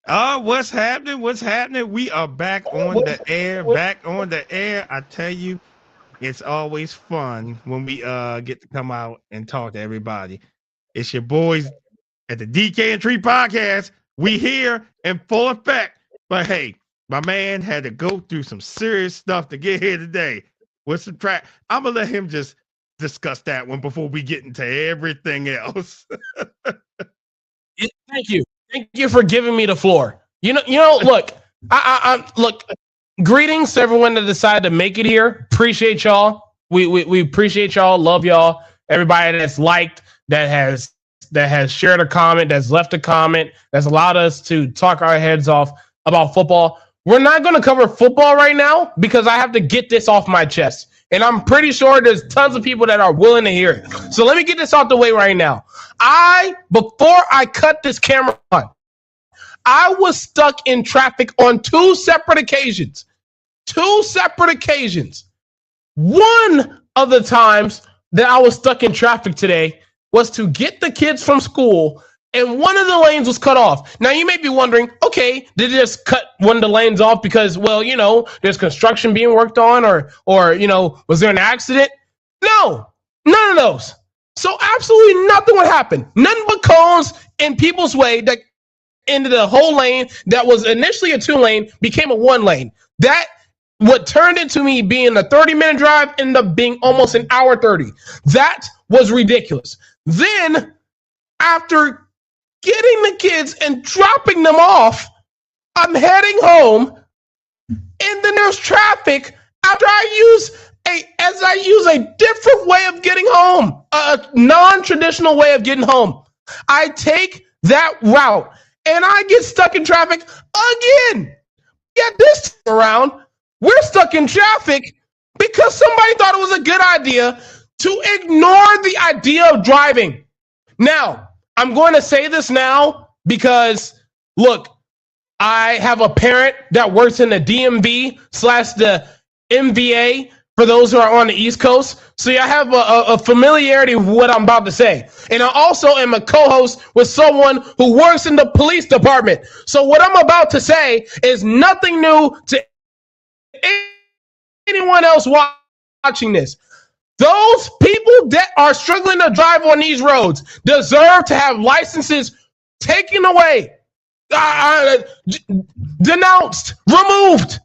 What's happening? What's happening? We are back on the air. Back on the air. I tell you, it's always fun when we get to come out and talk to everybody. It's your boys at the DK and Tree Podcast. We here in full effect. But hey, my man had to go through some serious stuff to get here today. With some track. I'm gonna let him just discuss that one before we get into everything else. Thank you. Thank you for giving me the floor. Look, I look. Greetings to everyone that decided to make it here. Appreciate y'all. We appreciate y'all. Love y'all. Everybody that's liked, that has shared a comment, that's left a comment, that's allowed us to talk our heads off about football. We're not going to cover football right now because I have to get this off my chest. And I'm pretty sure there's tons of people that are willing to hear it. So let me get this out the way right now. Before I cut this camera on, I was stuck in traffic on two separate occasions. One of the times that I was stuck in traffic today was to get the kids from school, and one of the lanes was cut off. Now, you may be wondering, okay, did they just cut one of the lanes off because, there's construction being worked on or was there an accident? No, none of those. So absolutely nothing would happen. Nothing but cones in people's way that into the whole lane that was initially a 2-lane became a 1-lane. That what turned into me being a 30-minute drive ended up being almost an hour 30. That was ridiculous. Then, after getting the kids and dropping them off, I'm heading home, and then there's traffic after I use a different way of getting home, a non-traditional way of getting home. I take that route, and I get stuck in traffic again. Yet this time around, we're stuck in traffic because somebody thought it was a good idea to ignore the idea of driving. Now, I'm going to say this now because, look, I have a parent that works in the DMV/the MVA for those who are on the East Coast. So I have a familiarity with what I'm about to say. And I also am a co-host with someone who works in the police department. So what I'm about to say is nothing new to anyone else watching this. Those people that are struggling to drive on these roads deserve to have licenses taken away, denounced, removed,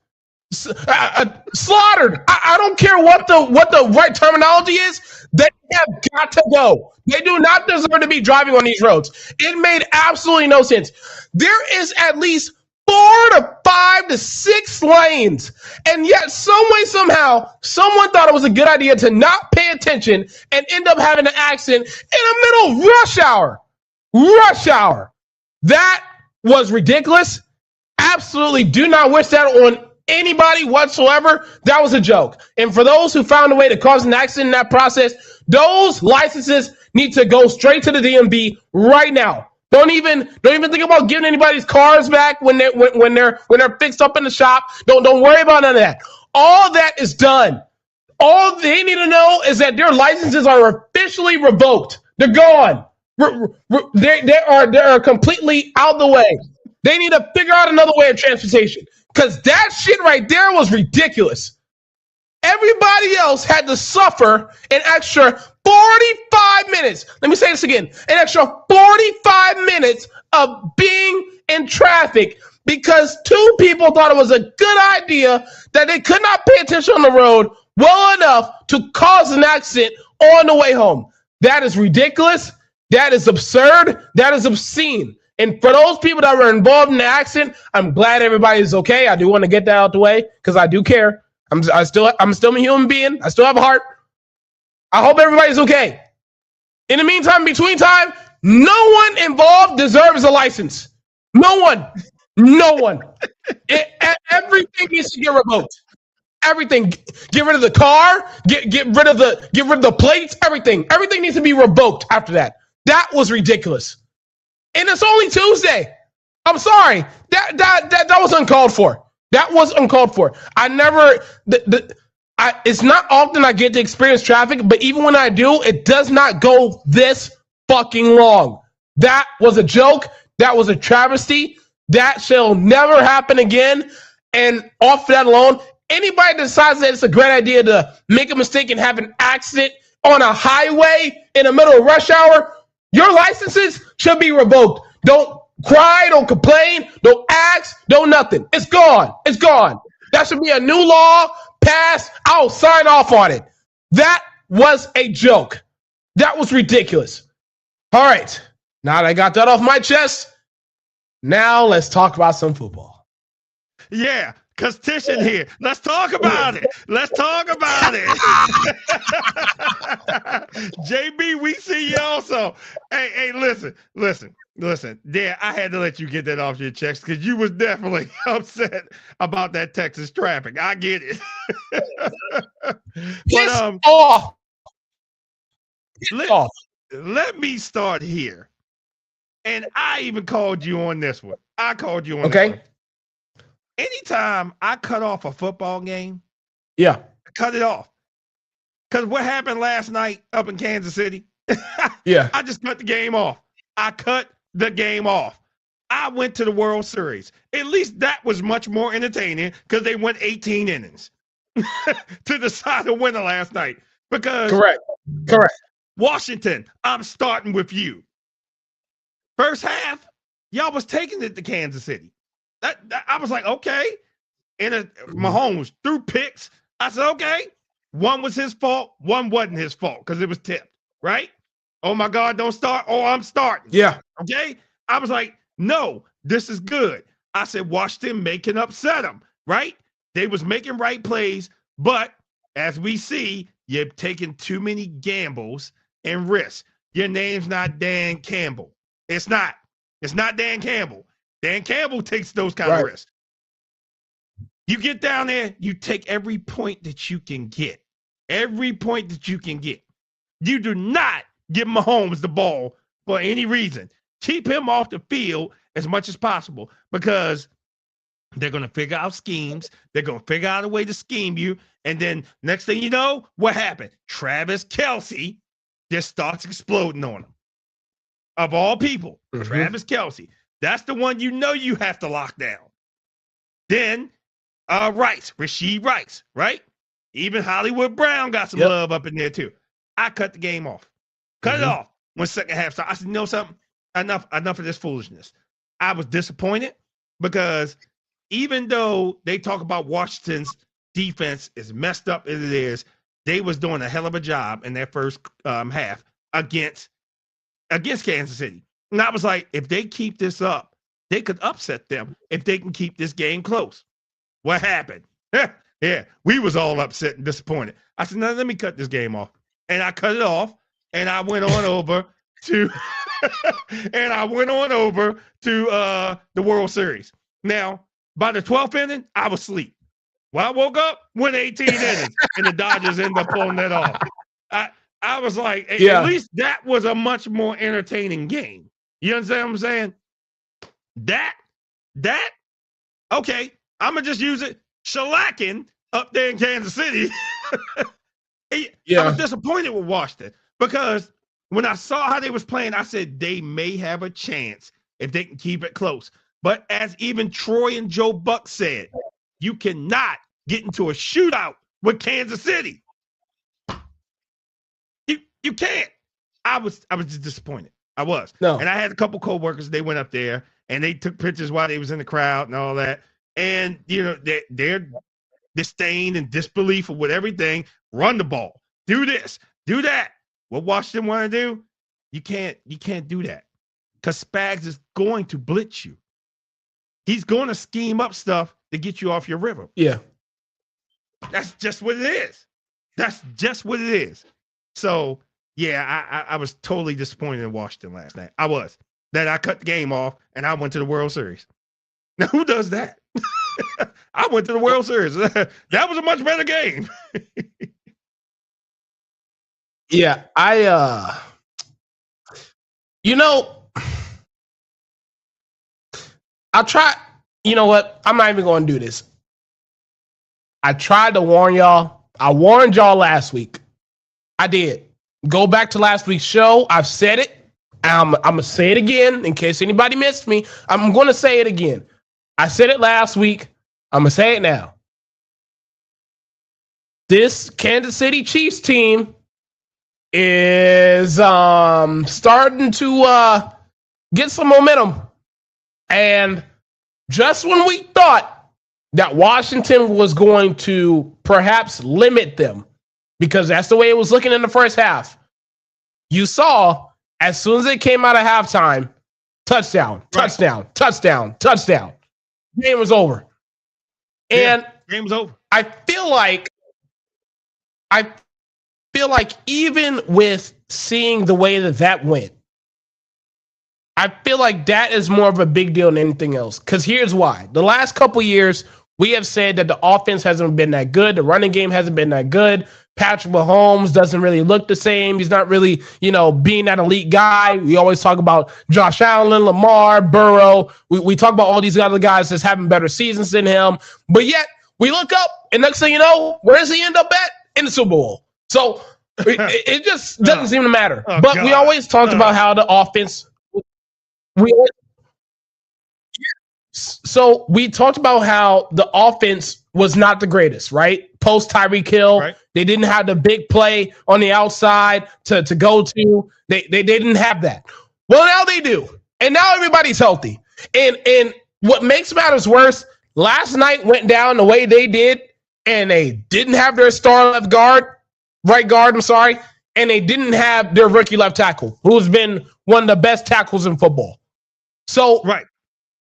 slaughtered. I don't care what the right terminology is. They have got to go. They do not deserve to be driving on these roads. It made absolutely no sense. There is at least 4 to 5 to 6 lanes, and yet some way, somehow, someone thought it was a good idea to not pay attention and end up having an accident in the middle of rush hour. Rush hour. That was ridiculous. Absolutely do not wish that on anybody whatsoever. That was a joke. And for those who found a way to cause an accident in that process, those licenses need to go straight to the DMV right now. Don't even think about giving anybody's cars back when they're fixed up in the shop. Don't worry about none of that. All that is done. All they need to know is that their licenses are officially revoked. They're gone. They are completely out of the way. They need to figure out another way of transportation because that shit right there was ridiculous. Everybody else had to suffer an extra 45 minutes. Let me say this again. An extra 45 minutes of being in traffic because 2 people thought it was a good idea that they could not pay attention on the road well enough to cause an accident on the way home. That is ridiculous. That is absurd. That is obscene. And for those people that were involved in the accident, I'm glad everybody is okay. I do want to get that out the way because I do care. I'm still a human being. I still have a heart. I hope everybody's okay. In the meantime, between time, no one involved deserves a license. No one. Everything needs to get revoked. Everything. Get rid of the car. Get rid of the plates. Everything needs to be revoked after that. That was ridiculous. And it's only Tuesday. I'm sorry. That was uncalled for. That was uncalled for. It's not often I get to experience traffic, but even when I do, it does not go this fucking long. That was a joke. That was a travesty. That shall never happen again. And off that alone, anybody decides that it's a great idea to make a mistake and have an accident on a highway in the middle of rush hour, your licenses should be revoked. Don't cry, don't complain, don't ask, don't nothing. It's gone. It's gone. That should be a new law passed. I'll sign off on it. That was a joke. That was ridiculous. All right. Now that I got that off my chest, now let's talk about some football. Yeah, because Tish in here. Let's talk about it. Let's talk about it. JB, we see you also. Hey, listen. Yeah, I had to let you get that off your chest because you was definitely upset about that Texas traffic. I get it. But off. Let me start here. And I even called you on this one. I called you on this one. Anytime I cut off a football game, I cut it off. Because what happened last night up in Kansas City? I just cut the game off. I cut the game off. I went to the World Series. At least that was much more entertaining because they went 18 innings to decide the winner last night. Because Correct. Washington, I'm starting with you. First half, y'all was taking it to Kansas City. I was like, okay. And Mahomes threw picks. I said, okay. One was his fault. One wasn't his fault because it was tipped, right? Oh, my God, don't start. Oh, I'm starting. Yeah. Okay? I was like, no, this is good. I said, Washington making upset them, right? They was making right plays, but as we see, you're taking too many gambles and risks. Your name's not Dan Campbell. It's not. It's not Dan Campbell. Dan Campbell takes those kind of risks. You get down there, you take every point that you can get. Every point that you can get. You do not give Mahomes the ball for any reason. Keep him off the field as much as possible because they're going to figure out schemes. They're going to figure out a way to scheme you. And then next thing you know, what happened? Travis Kelce just starts exploding on him. Of all people, Travis Kelce. That's the one you know you have to lock down. Then Rashee Rice, right? Even Hollywood Brown got some love up in there too. I cut the game off. Cut it off when second half started. I said, you know something? Enough of this foolishness. I was disappointed because even though they talk about Washington's defense is messed up as it is, they was doing a hell of a job in their first half against Kansas City. And I was like, if they keep this up, they could upset them if they can keep this game close. What happened? Yeah, we was all upset and disappointed. I said, no, let me cut this game off. And I cut it off, and I went on over to the World Series. Now, by the 12th inning, I was asleep. When I woke up, went 18 innings, and the Dodgers ended up pulling that off. I was like, at least that was a much more entertaining game. You understand what I'm saying? That, okay, I'm going to just use it. Shellacking up there in Kansas City. I was disappointed with Washington because when I saw how they was playing, I said they may have a chance if they can keep it close. But as even Troy and Joe Buck said, you cannot get into a shootout with Kansas City. You can't. I was just disappointed. I was. No. And I had a couple coworkers, they went up there and they took pictures while they was in the crowd and all that. And, you know, their disdain and disbelief with everything, run the ball, do this, do that. What Washington want to do? You can't do that because Spags is going to blitz you. He's going to scheme up stuff to get you off your rhythm. Yeah. That's just what it is. That's just what it is. So, yeah, I was totally disappointed in Washington last night. I was. That I cut the game off and I went to the World Series. Now, who does that? I went to the World Series. That was a much better game. Yeah, I'll try. You know what? I'm not even going to do this. I tried to warn y'all. I warned y'all last week. I did. Go back to last week's show. I've said it. I'm gonna say it again in case anybody missed me. I'm gonna say it again. I said it last week. I'm gonna say it now. This Kansas City Chiefs team is starting to get some momentum. And just when we thought that Washington was going to perhaps limit them, because that's the way it was looking in the first half, you saw as soon as it came out of halftime, touchdown, touchdown, touchdown, touchdown. Game was over. And game was over. I feel like even with seeing the way that went, I feel like that is more of a big deal than anything else. Because here's why. The last couple years, we have said that the offense hasn't been that good. The running game hasn't been that good. Patrick Mahomes doesn't really look the same. He's not really, being that elite guy. We always talk about Josh Allen, Lamar, Burrow. We talk about all these other guys that's having better seasons than him. But yet, we look up, and next thing you know, where does he end up at? In the Super Bowl. So it just doesn't seem to matter. But God. We always talked about how the offense. So we talked about how the offense was not the greatest, right? Post Tyreek Hill, right. They didn't have the big play on the outside to go to. They didn't have that. Well, now they do, and now everybody's healthy. And what makes matters worse, last night went down the way they did, and they didn't have their star right guard. I'm sorry, and they didn't have their rookie left tackle, who's been one of the best tackles in football. So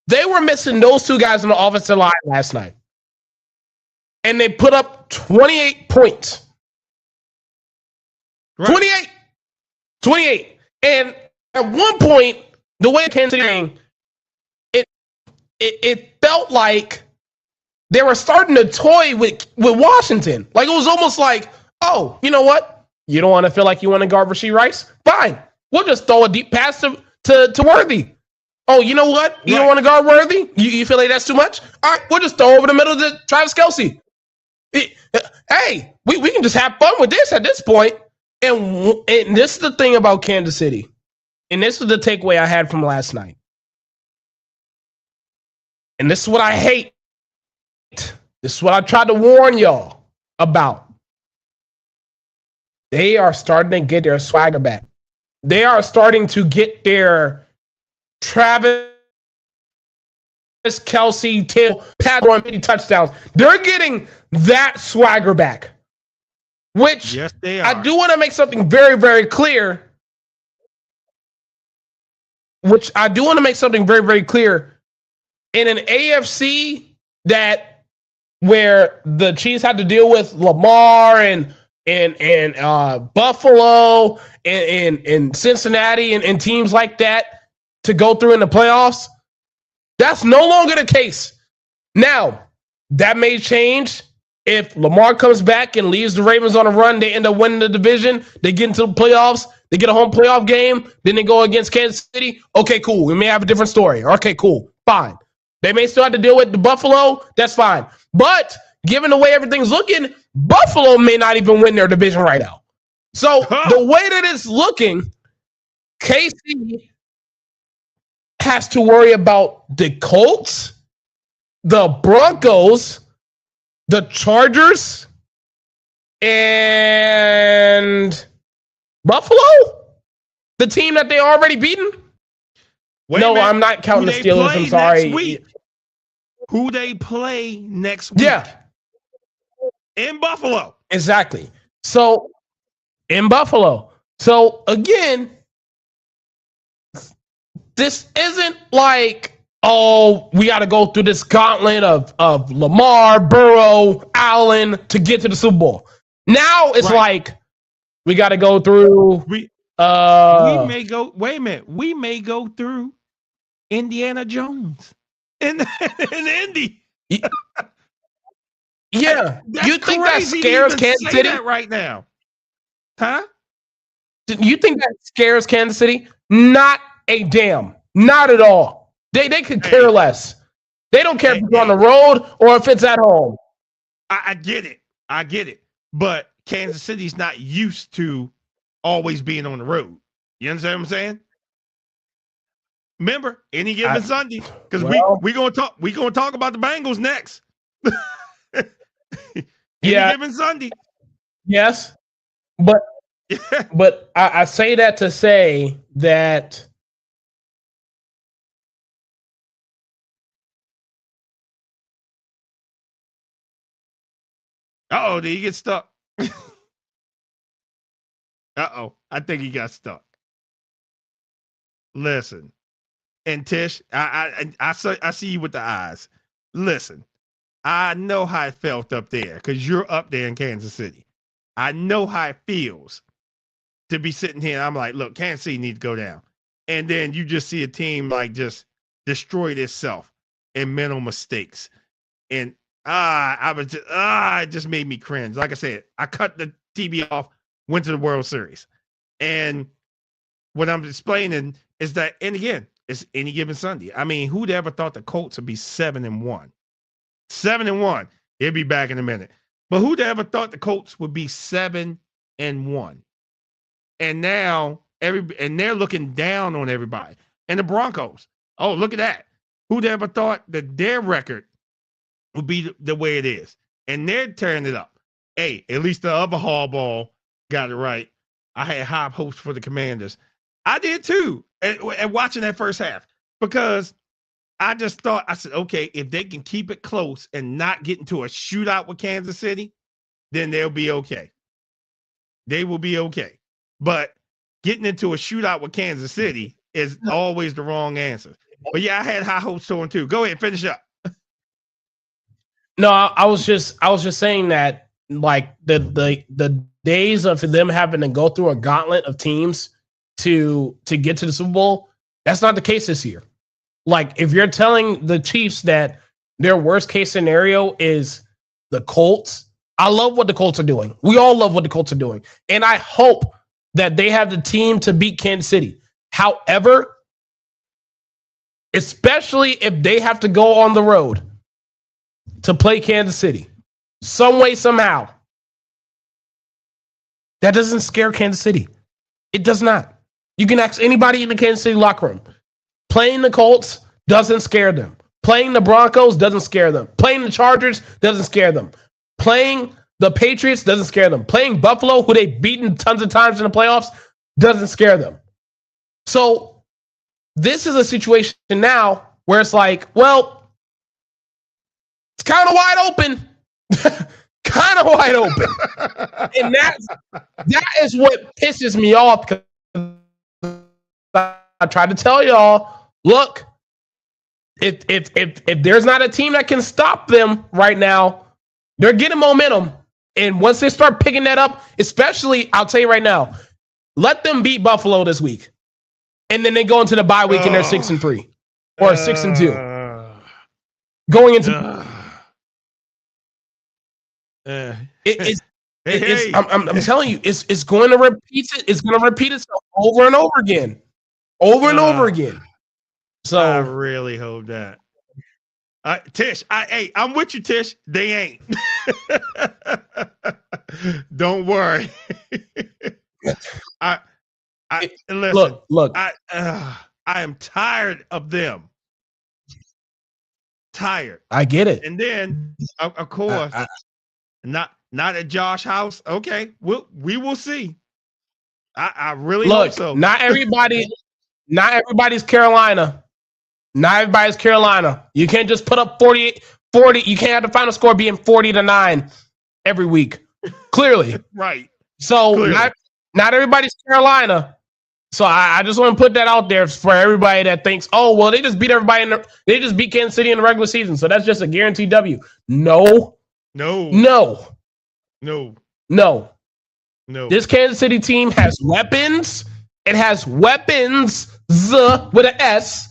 they were missing those two guys on the offensive line last night. And they put up 28 points. 28. And at one point, the way it came to the game, it felt like they were starting to toy with Washington. Like, it was almost like, oh, you know what? You don't want to feel like you want to guard Rashee Rice? Fine. We'll just throw a deep pass to Worthy. Oh, you know what? You don't want to guard Worthy? You feel like that's too much? All right, we'll just throw over the middle to Travis Kelce. Hey, we can just have fun with this at this point. And this is the thing about Kansas City. And this is the takeaway I had from last night. And this is what I hate. This is what I tried to warn y'all about. They are starting to get their swagger back. They are starting to get their Travis Kelce, Till, Pat, throwing 50 touchdowns. They're getting that swagger back. Which yes, they are. I do want to make something very, very clear. In an AFC where the Chiefs had to deal with Lamar and Buffalo and Cincinnati and teams like that to go through in the playoffs, that's no longer the case. Now, that may change if Lamar comes back and leaves the Ravens on a run. They end up winning the division. They get into the playoffs. They get a home playoff game. Then they go against Kansas City. Okay, cool. We may have a different story. Okay, cool. Fine. They may still have to deal with the Buffalo. That's fine. But given the way everything's looking, Buffalo may not even win their division right now. So the way that it's looking, KC has to worry about the Colts, the Broncos, the Chargers, and Buffalo, the team that they already beaten. I'm not counting the Steelers. I'm sorry. Who they play next week? Yeah. In Buffalo. Exactly. So, in Buffalo. So, again, this isn't like, oh, we got to go through this gauntlet of Lamar, Burrow, Allen to get to the Super Bowl. Now it's like we got to go through. We may go. Wait a minute. We may go through Indiana Jones in Indy. Yeah, you think that scares Kansas City right now? Huh? You think that scares Kansas City? Not a damn. Not at all. They could care less. They don't care if it's on the road or if it's at home. I get it. But Kansas City's not used to always being on the road. You understand what I'm saying? Remember, any given Sunday, because we gonna talk about the Bengals next. Any given Sunday. Yes, but I say that to say that. Did he get stuck? I think he got stuck. Listen, and Tish, I see you with the eyes. Listen, I know how it felt up there because you're up there in Kansas City. I know how it feels to be sitting here. And I'm like, look, Kansas City needs to go down, and then you just see a team like just destroyed itself in mental mistakes, and it just made me cringe. Like I said, I cut the TV off, went to the World Series. And what I'm explaining is that, and again, it's any given Sunday. I mean, who'd ever thought the Colts would be 7-1? 7-1. He'll be back in a minute. But who'd ever thought the Colts would be 7-1? And now they're looking down on everybody. And the Broncos. Oh, look at that. Who'd ever thought that their record would be the way it is? And they're tearing it up. Hey, at least the other Harbaugh got it right. I had high hopes for the Commanders. I did too, and watching that first half, because I just thought, I said, okay, if they can keep it close and not get into a shootout with Kansas City, then they'll be okay. They will be okay. But getting into a shootout with Kansas City is always the wrong answer. But yeah, I had high hopes for them too. Go ahead, finish up. No, I was just saying that, like, the days of them having to go through a gauntlet of teams to get to the Super Bowl, that's not the case this year. Like, if you're telling the Chiefs that their worst case scenario is the Colts, I love what the Colts are doing. We all love what the Colts are doing. And I hope that they have the team to beat Kansas City. However, especially if they have to go on the road to play Kansas City, some way, somehow, that doesn't scare Kansas City. It does not. You can ask anybody in the Kansas City locker room. Playing the Colts doesn't scare them. Playing the Broncos doesn't scare them. Playing the Chargers doesn't scare them. Playing the Patriots doesn't scare them. Playing Buffalo, who they've beaten tons of times in the playoffs, doesn't scare them. So this is a situation now where it's like, well, it's kind of wide open. Kind of wide open. And that is what pisses me off, because I tried to tell y'all, look, if there's not a team that can stop them right now, they're getting momentum. And once they start picking that up, especially, I'll tell you right now, let them beat Buffalo this week. And then they go into the bye week and they're 6-3 or 6-2. Going into I'm telling you, it's going to repeat it. It's going to repeat itself over and over again. Over and over again. So I really hope that. Tish, I'm with you, Tish. They ain't. Don't worry. Listen. Look. I am tired of them. Tired. I get it. And then, of course, not at Josh House. Okay, we will see. I really hope so. Not everybody's Carolina. Not everybody's Carolina. You can't just put up 40. You can't have the final score being 40-9 every week. Clearly. Right. So clearly. Not everybody's Carolina. So I just want to put that out there for everybody that thinks, oh, well, they just beat everybody they just beat Kansas City in the regular season, so that's just a guaranteed W. No. This Kansas City team has weapons. It has weapons with an S,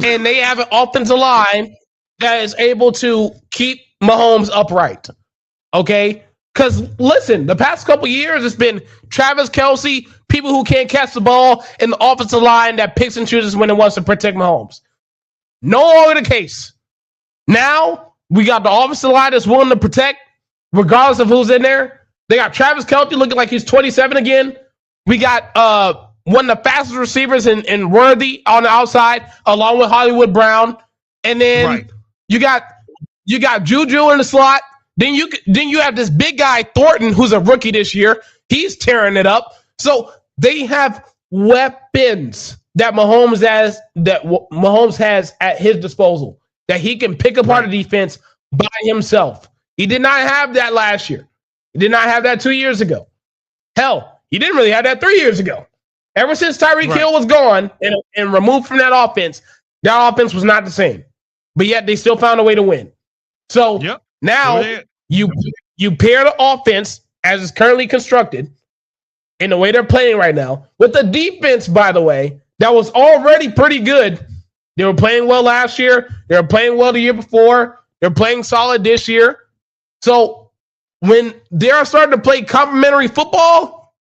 and they have an offensive line that is able to keep Mahomes upright. Okay? Because, listen, the past couple years, it's been Travis Kelce, people who can't catch the ball, and the offensive line that picks and chooses when it wants to protect Mahomes. No longer the case. Now, we got the offensive line that's willing to protect, regardless of who's in there. They got Travis Kelce looking like he's 27 again. We got one of the fastest receivers in Worthy on the outside, along with Hollywood Brown. And then you got Juju in the slot. Then you have this big guy Thornton, who's a rookie this year. He's tearing it up. So they have weapons that Mahomes has at his disposal that he can pick apart the defense by himself. He did not have that last year. He did not have that 2 years ago. Hell, he didn't really have that 3 years ago. Ever since Tyreek Hill was gone and removed from that offense was not the same. But yet they still found a way to win. So now you pair the offense as it's currently constructed in the way they're playing right now with the defense, by the way, that was already pretty good. They were playing well last year. They were playing well the year before. They're playing solid this year. So when they're starting to play complementary football,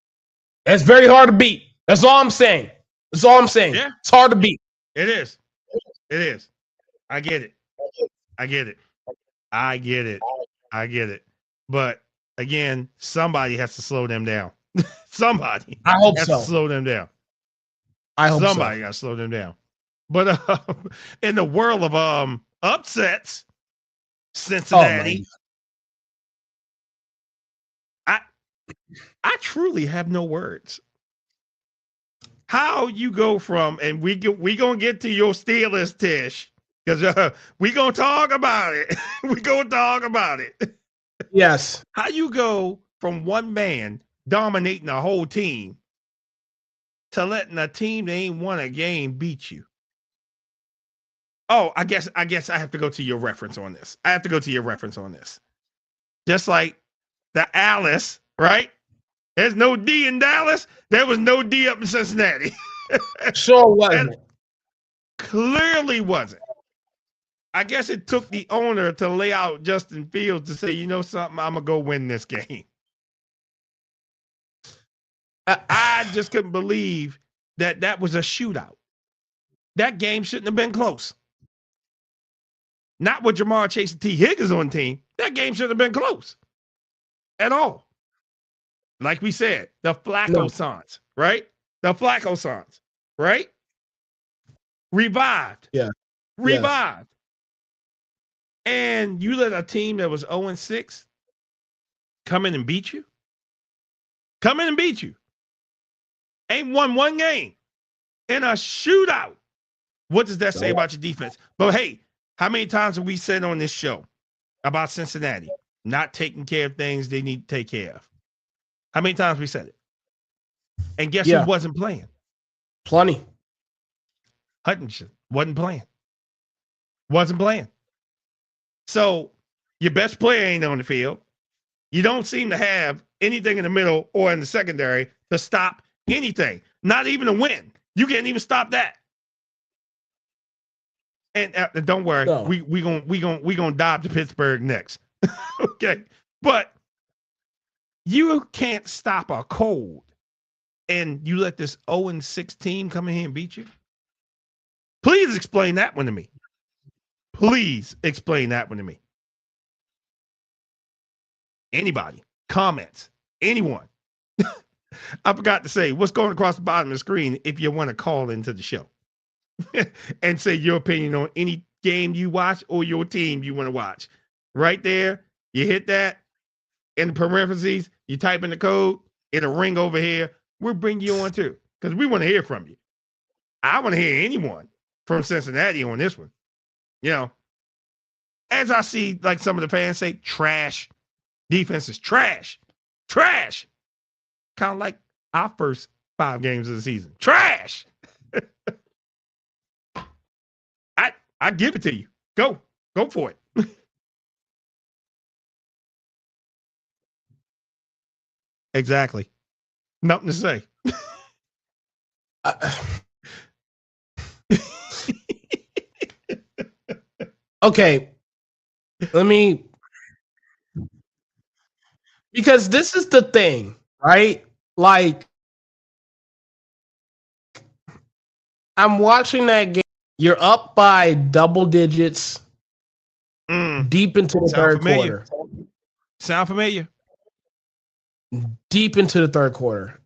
it's very hard to beat. That's all I'm saying. Yeah. It's hard to beat. It is. I get it. But again, somebody has to slow them down. Somebody. I hope has so. to slow them down. I hope somebody got to slow them down. But in the world of upsets, Cincinnati, I truly have no words. How you go from, and we gonna get to your Steelers, Tish, because we gonna talk about it. Yes. How you go from one man dominating the whole team to letting a team that ain't won a game beat you? Oh, I guess I have to go to your reference on this. Just like the Alice, right? There's no D in Dallas. There was no D up in Cincinnati. Sure wasn't. Clearly wasn't. I guess it took the owner to lay out Justin Fields to say, you know something, I'm going to go win this game. I just couldn't believe that was a shootout. That game shouldn't have been close. Not with Jamar Chase and T. Higgins on the team. That game shouldn't have been close at all. Like we said, the Flacco-sons, right? The Flacco-sons, right? Revived. Yeah. Revived. Yes. And you let a team that was 0-6 come in and beat you? Ain't won one game in a shootout. What does that say about your defense? But hey, how many times have we said on this show about Cincinnati not taking care of things they need to take care of? How many times we said it? And guess who wasn't playing? Plenty. Hutchinson wasn't playing. So your best player ain't on the field. You don't seem to have anything in the middle or in the secondary to stop anything. Not even a win. You can't even stop that. And don't worry, we gonna dive to Pittsburgh next. Okay, but you can't stop a cold, and you let this 0-6 team come in here and beat you. Please explain that one to me. Anybody, comments, anyone. I forgot to say what's going across the bottom of the screen if you want to call into the show and say your opinion on any game you watch or your team you want to watch. Right there, you hit that in the parentheses, you type in the code, it'll ring over here. We'll bring you on too because we want to hear from you. I want to hear anyone from Cincinnati on this one. You know, as I see like some of the fans say, trash. Defense is trash. Kind of like our first 5 games of the season. Trash. I give it to you. Go for it. Exactly. Nothing to say. Okay. Because this is the thing, right? Like, I'm watching that game. You're up by double digits deep into the third quarter. Sound familiar? Deep into the third quarter.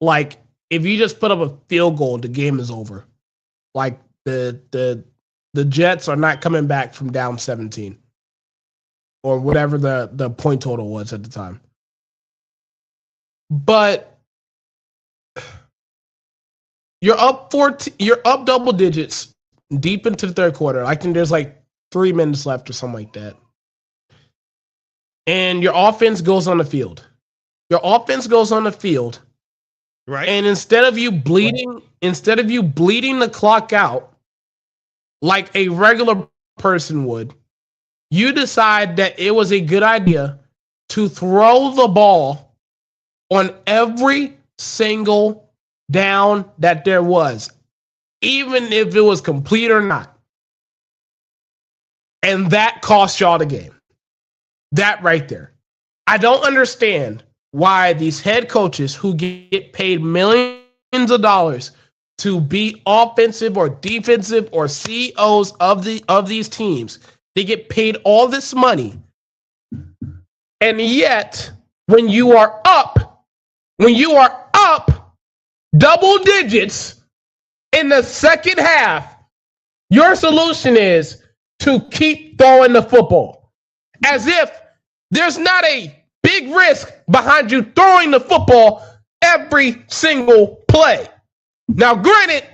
Like, if you just put up a field goal, the game is over. Like the Jets are not coming back from down 17 or whatever the point total was at the time. But you're up double digits deep into the third quarter. I think there's like 3 minutes left or something like that. And your offense goes on the field. Right. And instead of you bleeding the clock out like a regular person would, you decide that it was a good idea to throw the ball on every single down that there was, even if it was complete or not. And that cost y'all the game. That right there. I don't understand why these head coaches who get paid millions of dollars to be offensive or defensive or CEOs of these teams, they get paid all this money. And yet, when you are up double digits in the second half, your solution is to keep throwing the football. As if there's not a big risk behind you throwing the football every single play. Now, granted,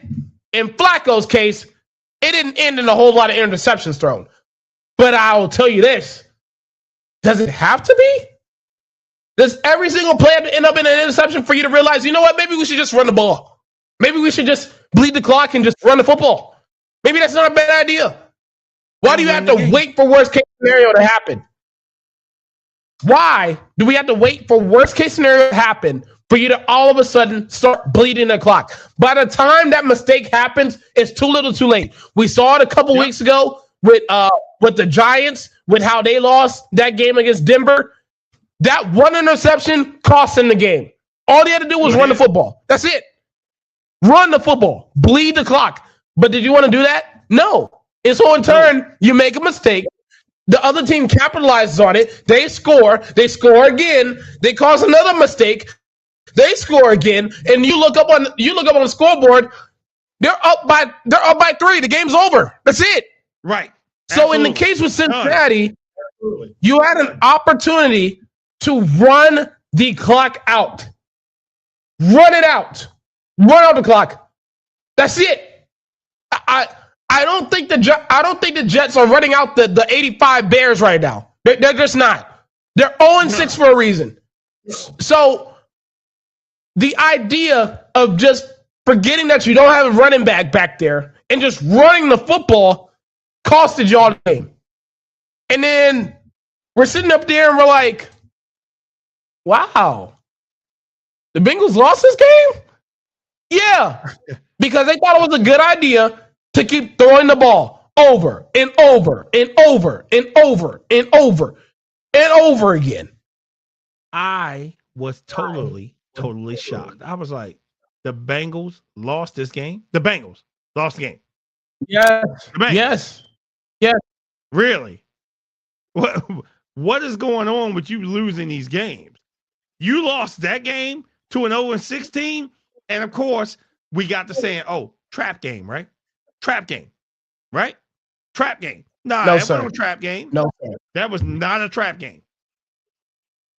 in Flacco's case, it didn't end in a whole lot of interceptions thrown. But I will tell you this. Does it have to be? Does every single play have to end up in an interception for you to realize, you know what, maybe we should just run the ball? Maybe we should just bleed the clock and just run the football. Maybe that's not a bad idea. Why do you have to wait for worst case scenario to happen? Why do we have to wait for worst case scenario to happen for you to all of a sudden start bleeding the clock? By the time that mistake happens, it's too little too late. We saw it a couple weeks ago with the Giants, with how they lost that game against Denver. That one interception cost them the game. All they had to do was run the football. That's it. Run the football. Bleed the clock. But did you want to do that? No. And so in turn, you make a mistake. The other team capitalizes on it. They score. They score again. They cause another mistake. They score again. And you look up on the scoreboard. They're up by 3. The game's over. That's it. Right. So Absolutely. In the case with Cincinnati, you had an opportunity to run the clock out. Run it out. Run out the clock. That's it. I don't think the Jets are running out the 85 Bears right now. They're just not. They're 0-6 for a reason. So the idea of just forgetting that you don't have a running back there and just running the football costed y'all the game. And then we're sitting up there and we're like, wow, the Bengals lost this game? Yeah, because they thought it was a good idea to keep throwing the ball over and over and over and over and over and over again. I was totally shocked. I was like, the Bengals lost this game? The Bengals lost the game. Yes. Really? What is going on with you losing these games? You lost that game to an 0-6 team, and of course, we got to saying, oh, trap game, right? Trap game, right? Trap game. Nah, no, that wasn't a trap game. No, sir. That was not a trap game.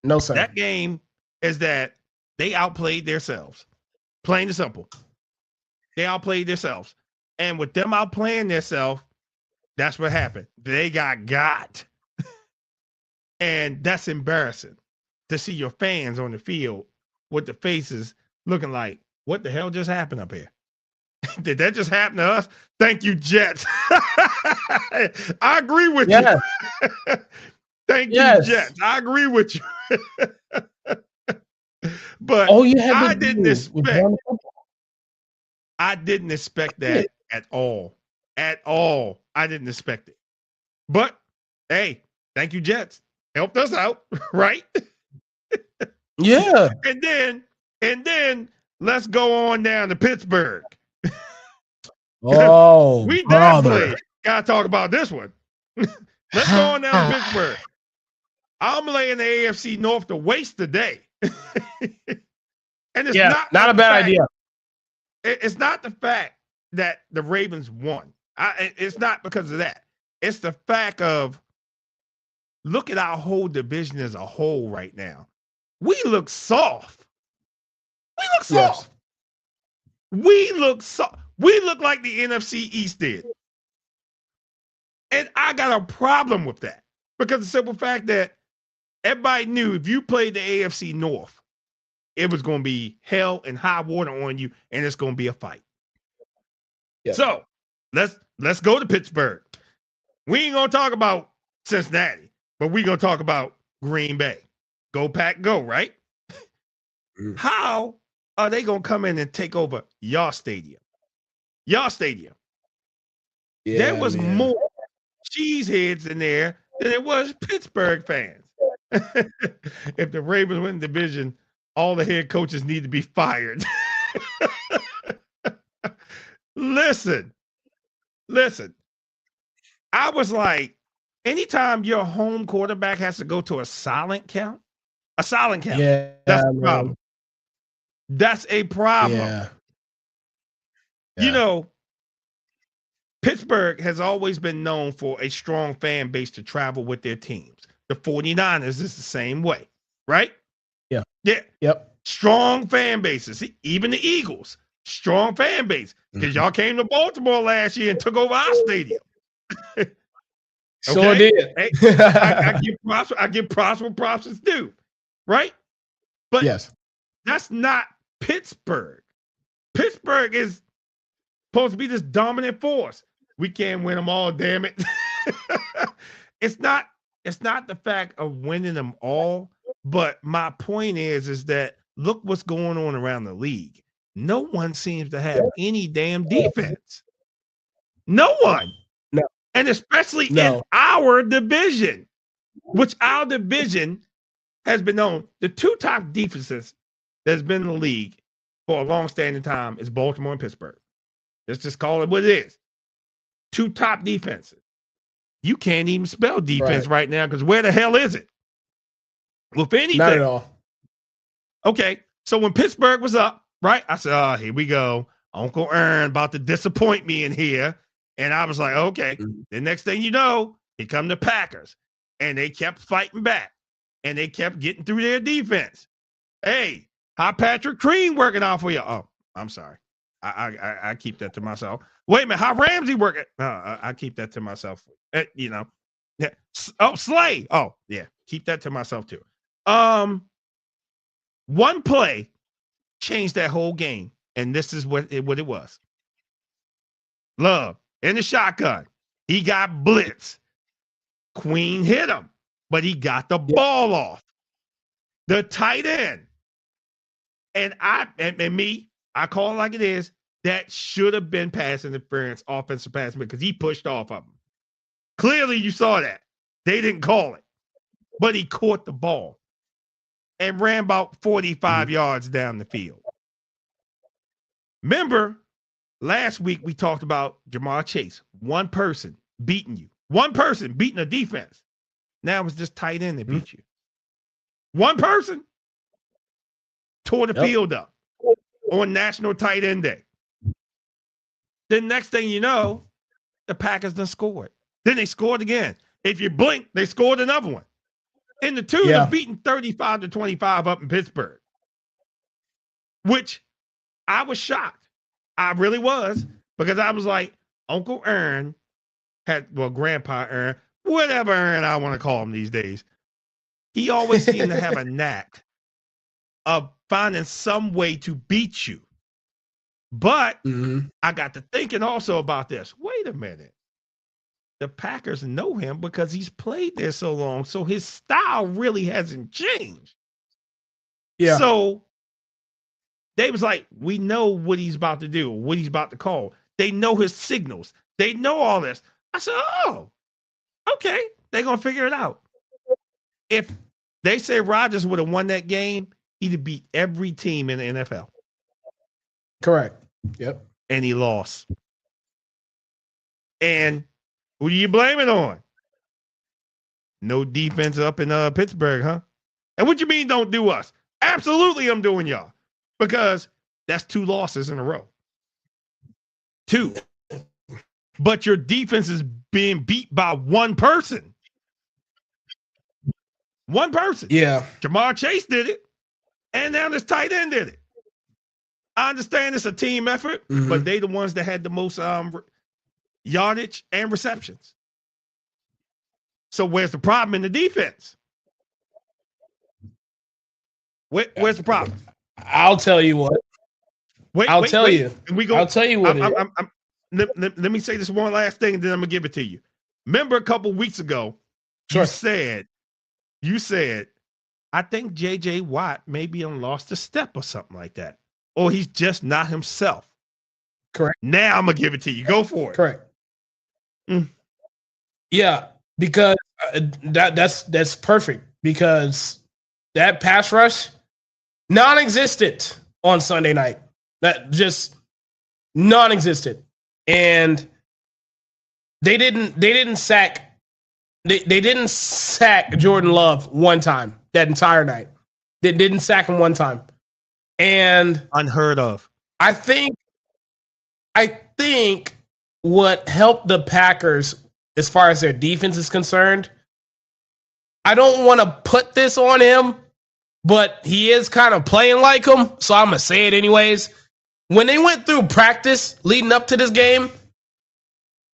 No, sir. That game is that they outplayed themselves. Plain and simple. They outplayed themselves. And with them outplaying themselves, that's what happened. They got. And that's embarrassing to see your fans on the field with the faces looking like, what the hell just happened up here? Did that just happen to us? Thank you, Jets. I agree with you. Thank you, Jets. I agree with you. But I didn't expect that at all. At all. I didn't expect it. But hey, thank you, Jets. Helped us out, right? Yeah. And then let's go on down to Pittsburgh. Oh, we definitely gotta talk about this one. Let's go on down to Pittsburgh. I'm laying the AFC North to waste the day. And it's not a bad idea. It's not the fact that the Ravens won. It's not because of that. It's the fact of look at our whole division as a whole right now. We look soft. We look soft. Yes. We look soft. We look like the NFC East did. And I got a problem with that because the simple fact that everybody knew if you played the AFC North, it was going to be hell and high water on you, and it's going to be a fight. Yep. So let's go to Pittsburgh. We ain't going to talk about Cincinnati, but we're going to talk about Green Bay. Go Pack, go, right? How are they going to come in and take over your stadium? Your stadium. Yeah, there was more cheeseheads in there than it was Pittsburgh fans. If the Ravens win the division, all the head coaches need to be fired. Listen. I was like, anytime your home quarterback has to go to a silent count. Yeah, that's a problem. That's a problem. Yeah. You know, Pittsburgh has always been known for a strong fan base to travel with their teams. The 49ers is the same way, right? Yeah. Yeah. Yep. Strong fan bases. Even the Eagles, strong fan base. Because y'all came to Baltimore last year and took over our stadium. Sure did. Hey, I give props where props is due, right? But yes, that's not Pittsburgh. Pittsburgh is supposed to be this dominant force. We can't win them all, damn it. It's not the fact of winning them all, but my point is that look what's going on around the league. No one seems to have any damn defense. No one. No. And especially in our division, which our division has been known. The two top defenses that's been in the league for a long-standing time is Baltimore and Pittsburgh. Let's just call it what it is. Two top defenses. You can't even spell defense right now because where the hell is it? With anything. Not at all. Okay, so when Pittsburgh was up, right, I said, oh, here we go. Uncle Ern about to disappoint me in here. And I was like, okay. The next thing you know, here come the Packers. And they kept fighting back. And they kept getting through their defense. Hey, how Patrick Crean working out for you? Oh, I'm sorry. I keep that to myself. Wait a minute, how Ramsey working? I keep that to myself. You know. Yeah. Oh, Slay. Oh, yeah. Keep that to myself too. One play changed that whole game. And this is what it was. Love in the shotgun. He got blitz. Queen hit him, but he got the ball off. The tight end. And I call it like it is. That should have been pass interference, offensive pass, because he pushed off of him. Clearly, you saw that. They didn't call it. But he caught the ball and ran about 45 yards down the field. Remember, last week we talked about Jamar Chase. One person beating you. One person beating a defense. Now it's just tight end that beat you. One person tore the field up on National Tight End Day. Then next thing you know, the Packers done scored. Then they scored again. If you blink, they scored another one. And the two are beating 35-25 up in Pittsburgh. Which I was shocked. I really was. Because I was like, Uncle Ern Grandpa Ern, whatever Ern I want to call him these days. He always seemed to have a knack of finding some way to beat you. But I got to thinking also about this. Wait a minute. The Packers know him because he's played there so long. So his style really hasn't changed. Yeah. So they was like, we know what he's about to do, what he's about to call. They know his signals. They know all this. I said, oh, okay. They're going to figure it out. If they say Rodgers would have won that game, he'd have beat every team in the NFL. Correct. Yep. And he lost. And who do you blame it on? No defense up in Pittsburgh, huh? And what you mean don't do us? Absolutely I'm doing y'all. Because that's 2 losses in a row. 2. But your defense is being beat by one person. One person. Yeah. Jamar Chase did it, and now this tight end did it. I understand it's a team effort, but they the ones that had the most yardage and receptions. So where's the problem in the defense? Where's the problem? I'll tell you what. I'll tell you what. Let me say this one last thing, and then I'm gonna give it to you. Remember a couple weeks ago, you said, I think J.J. Watt maybe lost a step or something like that, or he's just not himself. Correct. Now I'm gonna give it to you. Go for it. Correct. Yeah, because that's perfect, because that pass rush non-existent on Sunday night. That just non-existent. And they didn't sack Jordan Love one time that entire night. They didn't sack him one time. And unheard of. I think what helped the Packers as far as their defense is concerned, I don't want to put this on him, but he is kind of playing like him, so I'm going to say it anyways. When they went through practice leading up to this game,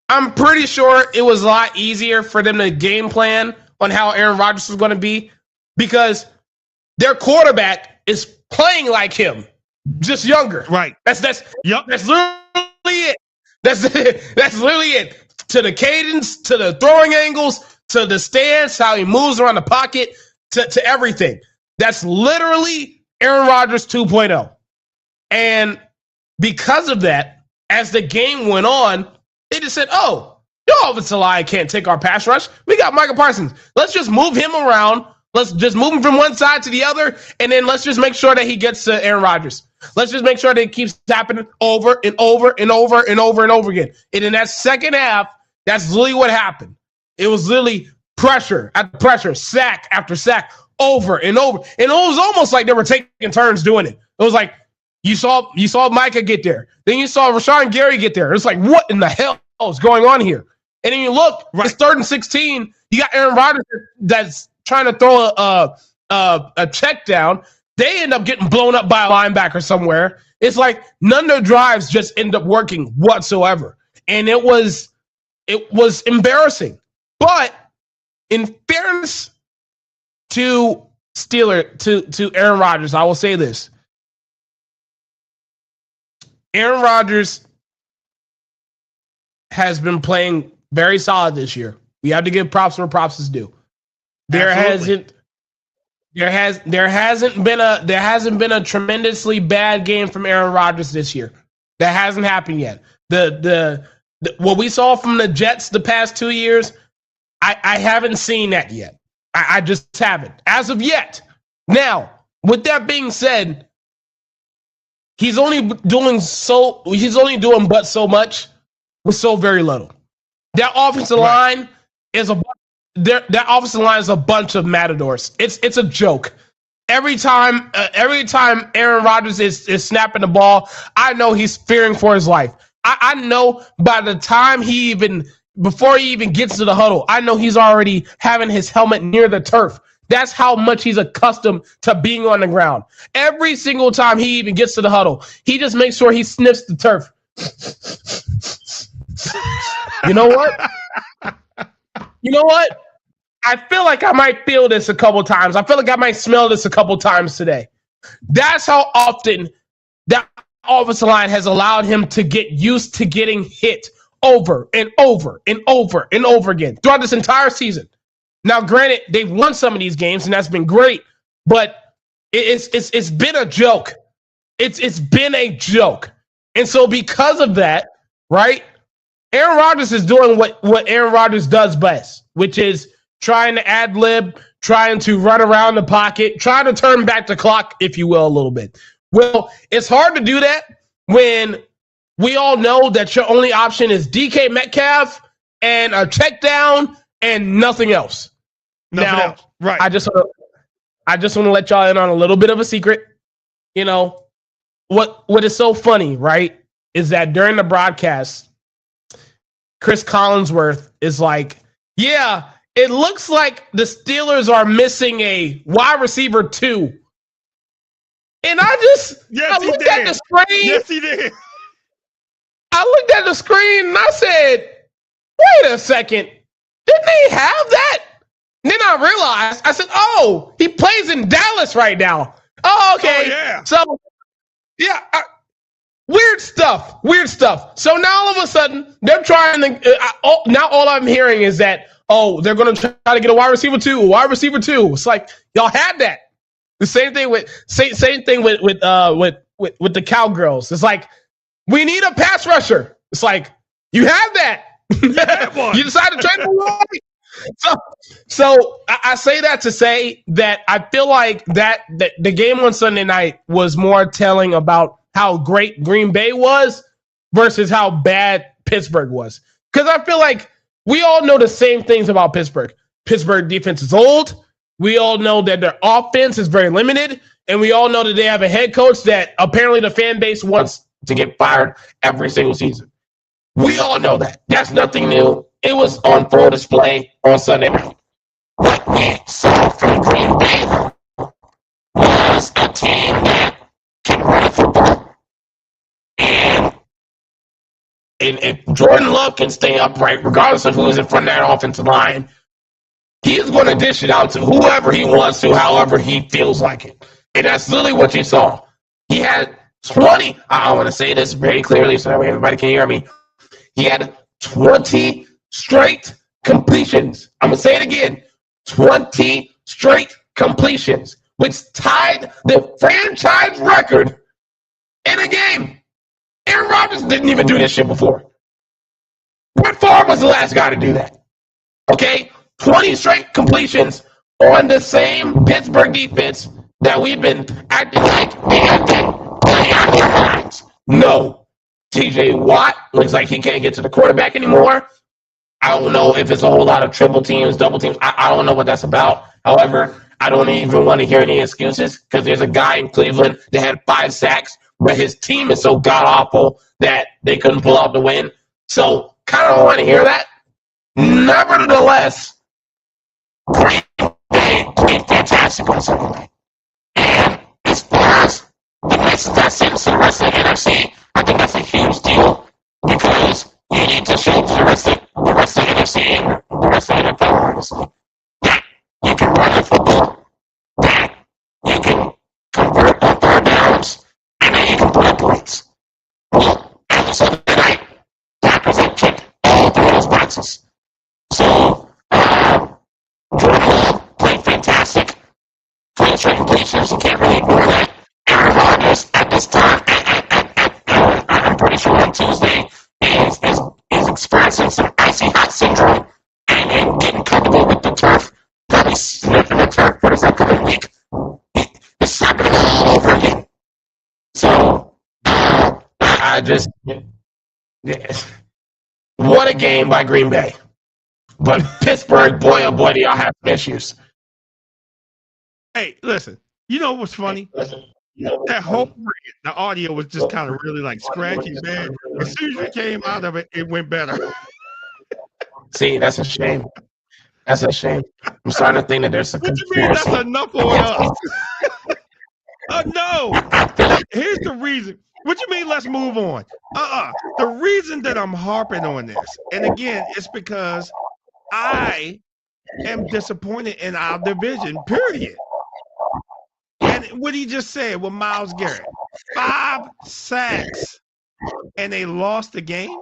I'm pretty sure it was a lot easier for them to game plan on how Aaron Rodgers was going to be, because their quarterback is playing like him, just younger. Right. That's literally it. That's literally it. To the cadence, to the throwing angles, to the stance, how he moves around the pocket, to everything. That's literally Aaron Rodgers 2.0. And because of that, as the game went on, they just said, oh, your offensive line can't take our pass rush. We got Micah Parsons. Let's just move him around. Let's just move him from one side to the other, and then let's just make sure that he gets to Aaron Rodgers. Let's just make sure that it keeps happening over and over and over and over and over again. And in that second half, that's literally what happened. It was literally pressure after pressure, sack after sack, over and over. And it was almost like they were taking turns doing it. It was like you saw Micah get there. Then you saw Rashawn Gary get there. It's like, what in the hell is going on here? And then you look, It's 3rd and 16. You got Aaron Rodgers that's trying to throw a check down. They end up getting blown up by a linebacker somewhere. It's like none of their drives just end up working whatsoever. And it was embarrassing. But in fairness to Aaron Rodgers, I will say this. Aaron Rodgers has been playing very solid this year. We have to give props where props is due. There hasn't been a tremendously bad game from Aaron Rodgers this year. That hasn't happened yet. The what we saw from the Jets the past 2 years, I haven't seen that yet. I just haven't as of yet. Now, with that being said, he's only doing but so much with so very little. That offensive line is that offensive line is a bunch of matadors. It's a joke. Every time Aaron Rodgers is snapping the ball, I know he's fearing for his life. I know by the time before he even gets to the huddle, I know he's already having his helmet near the turf. That's how much he's accustomed to being on the ground. Every single time he even gets to the huddle, he just makes sure he sniffs the turf. You know what? I feel like I might feel this a couple times. I feel like I might smell this a couple times today. That's how often that offensive line has allowed him to get used to getting hit over and over and over and over again throughout this entire season. Now, granted, they've won some of these games, and that's been great, but it's been a joke. It's been a joke. And so because of that, right, Aaron Rodgers is doing what Aaron Rodgers does best, which is trying to ad-lib, trying to run around the pocket, trying to turn back the clock, if you will, a little bit. Well, it's hard to do that when we all know that your only option is DK Metcalf and a check down and nothing else. Nothing else. Right. I just want to let y'all in on a little bit of a secret. You know, what is so funny, right, is that during the broadcast, Chris Collinsworth is like, yeah, it looks like the Steelers are missing a wide receiver 2. And I looked at the screen. Yes, he did. I looked at the screen and I said, wait a second. Didn't they have that? And then I realized, I said, oh, he plays in Dallas right now. Oh, okay. Oh, yeah. So, yeah. Weird stuff. So now all of a sudden, they're trying to. Now all I'm hearing is that, they're going to try to get a wide receiver 2. It's like, y'all had that. The same thing with the Cowgirls. It's like, we need a pass rusher. It's like, you have that. You decided to trade him away. So I say that to say that I feel like that the game on Sunday night was more telling about how great Green Bay was versus how bad Pittsburgh was. Because I feel like we all know the same things about Pittsburgh. Pittsburgh defense is old. We all know that their offense is very limited. And we all know that they have a head coach that apparently the fan base wants to get fired every single season. We all know that. That's nothing new. It was on full display on Sunday night. What we saw from Green Bay was a team that can run the football. And if Jordan Love can stay upright, regardless of who's in front of that offensive line, he is going to dish it out to whoever he wants to, however he feels like it. And that's literally what you saw. He had 20, I want to say this very clearly so that way everybody can hear me. He had 20 straight completions. I'm going to say it again. 20 straight completions, which tied the franchise record in a game. Aaron Rodgers didn't even do this shit before. Brett Favre was the last guy to do that. Okay? 20 straight completions on the same Pittsburgh defense that we've been acting like they have been playing out their minds. No. TJ Watt looks like he can't get to the quarterback anymore. I don't know if it's a whole lot of triple teams, double teams. I don't know what that's about. However, I don't even want to hear any excuses because there's a guy in Cleveland that had 5 sacks, but his team is so god-awful that they couldn't pull out the win. So, kind of don't want to hear that. Nevertheless, Green Bay played fantastic on Sunday night. And as far as the message that sends to the rest of the NFC, I think that's a huge deal because you need to show to the rest of the NFC and the rest of the NFL, honestly, that you can run the football, that you can convert on third downs, and that you can put up points. Well, as of Sunday night, Packers have kicked all 3 of those boxes. So, Jordan Love played fantastic. 20 straight completions, you can't really ignore that. Aaron Rodgers at this time, I'm pretty sure on Tuesday, is experiencing some icy hot syndrome and getting comfortable with the turf. Probably sniffing the turf for this upcoming week. It's happening all over again. So, I just, what a game by Green Bay. But Pittsburgh, boy, oh boy, do y'all have issues. Hey, listen, you know what's funny? That whole the audio was just kind of really like scratchy, man. As soon as we came out of it, it went better. See, that's a shame. That's a shame. I'm starting to think that there's some What you mean that's enough on us? No. Here's the reason. What you mean let's move on? The reason that I'm harping on this, and again, it's because I am disappointed in our division, period. And what he just said with Myles Garrett, 5 sacks, and they lost the game.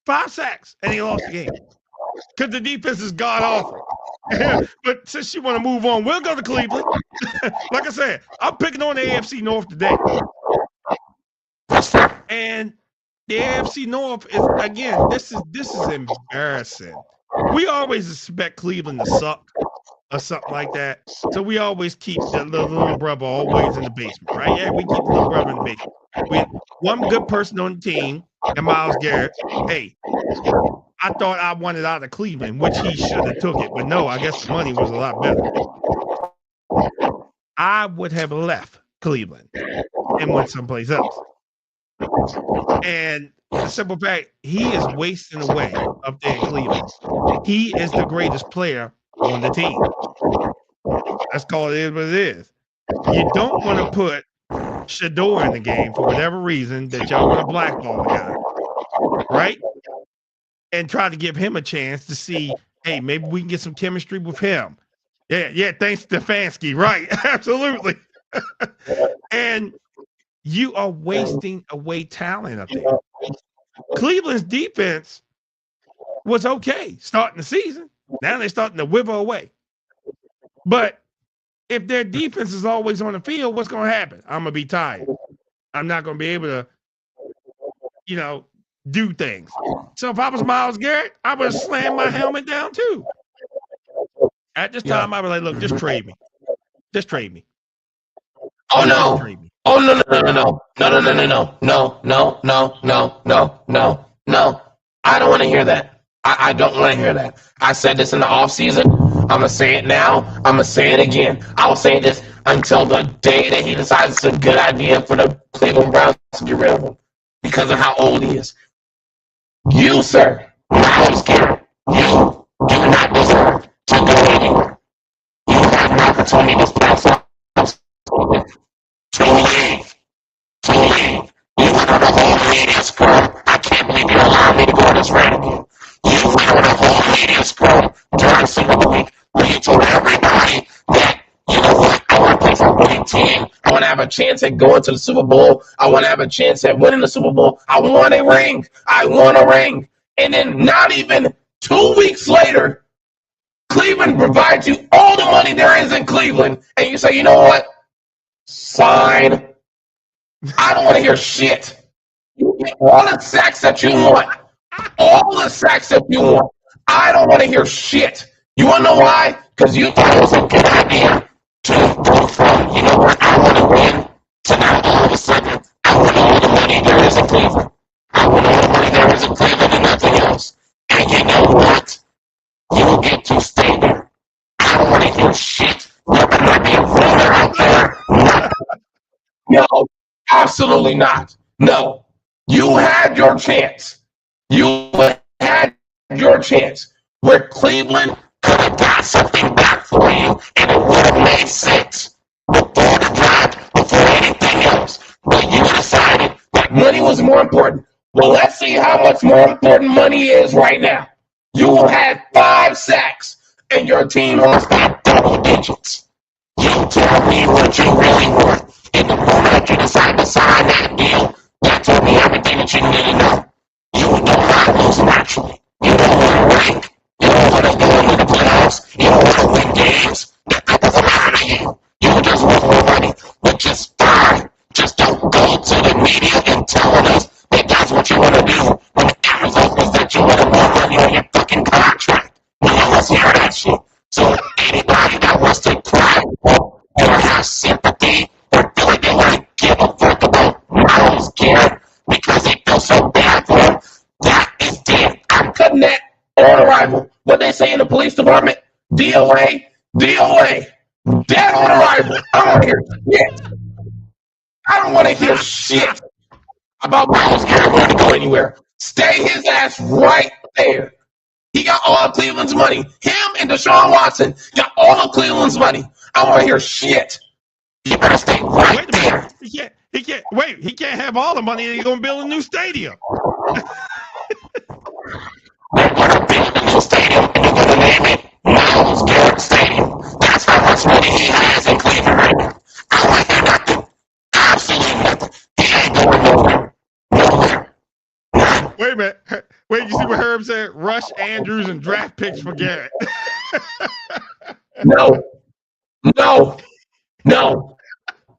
5 sacks, and they lost the game because the defense is god awful. But since you want to move on, we'll go to Cleveland. Like I said, I'm picking on the AFC North today, and the AFC North is again. This is embarrassing. We always expect Cleveland to suck or something like that. So we always keep the little brother always in the basement, right? Yeah, we keep the little brother in the basement. We have one good person on the team, and Myles Garrett. Hey, I thought I wanted out of Cleveland, which he should have took it, but no, I guess the money was a lot better. I would have left Cleveland and went someplace else. And the simple fact, he is wasting away up there in Cleveland. He is the greatest player on the team. Let's call it what it is. You don't want to put Shedeur in the game for whatever reason that y'all want to blackball the guy, right? And try to give him a chance to see, hey, maybe we can get some chemistry with him. Yeah, thanks Stefanski, right? Absolutely. And you are wasting away talent up there. Cleveland's defense was okay starting the season. Now they're starting to wither away. But if their defense is always on the field, what's going to happen? I'm going to be tired. I'm not going to be able to, do things. So if I was Myles Garrett, I would have slammed my helmet down too. At this time, I was like, look, just trade me. Just trade me. Oh, no. Oh, no. I don't want to hear that. I don't want to hear that. I said this in the offseason. I'm going to say it now. I'm going to say it again. I'll say this until the day that he decides it's a good idea for the Cleveland Browns to get rid of him because of how old he is. You, sir, Myles Garrett, you do not deserve to go anywhere. You had an opportunity this past offseason to leave. You went on a whole media scrum. I can't believe you're allowing me to go on this rant again. You went on a whole media scrum during Super Bowl week where you told everybody that, you know what, I want to play for a winning team. I want to have a chance at going to the Super Bowl. I want to have a chance at winning the Super Bowl. I want a ring. And then not even 2 weeks later, Cleveland provides you all the money there is in Cleveland. And you say, you know what? Sign. I don't want to hear shit. You get all the sacks that you want. All the sacks that you want. I don't want to hear shit. You want to know why? Because you thought it was a good idea to go from, you know what, I want to win, to now all of a sudden, I want all the money there is in Cleveland. I want all the money there is in Cleveland and nothing else. And you know what? You get to stay there. I don't want to hear shit. You're going to be a rumor out there. No, absolutely not. No. You had your chance. You had your chance where Cleveland could have got something back for you and it would have made sense before the draft, before anything else. But you decided that money was more important. Well, let's see how much more important money is right now. You had 5 sacks and your team lost by double digits. You tell me what you really want. In the moment you decide to sign that deal, that told me everything that you need to know. You don't not lose naturally. You don't want to rank. You don't want to go into the playoffs. You don't want to win games. That doesn't matter to you. You just want more money, which is fine. Just don't go to the media and telling us that that's what you want to do when the end result was that you wanted more money on your fucking contract. We always hear that shit. So anybody that wants to cry or have sympathy or feel like they want to give a fuck about Myles Garrett because they feel so bad for him, that is dead. I'm cutting that on arrival. What they say in the police department? DOA. Dead on arrival. I don't want to hear shit. I don't want to hear shit about Myles Garrett wanting to go anywhere. Stay his ass right there. He got all of Cleveland's money. Him and Deshaun Watson got all of Cleveland's money. I don't want to hear shit. You better stay right there. He can't have all the money. He's going to build a new stadium. They're going to build a new stadium and they're going to name it Myles Garrett Stadium. That's how much money he has in Cleveland right now. I don't want to hear nothing. Absolutely nothing. He ain't going nowhere. Wait a minute. Wait, you see what Herb said? Rush Andrews and draft picks for Garrett. No.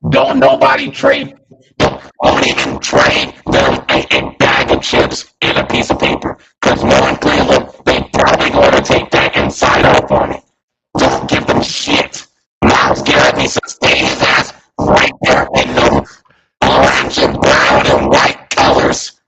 Don't nobody trade. Don't even trade them a bag of chips in a piece of paper. Because knowing Cleveland, they probably going to take that and sign off on it. Don't give them shit. Myles Garrett needs to stay his ass right there in them orange and brown and white colors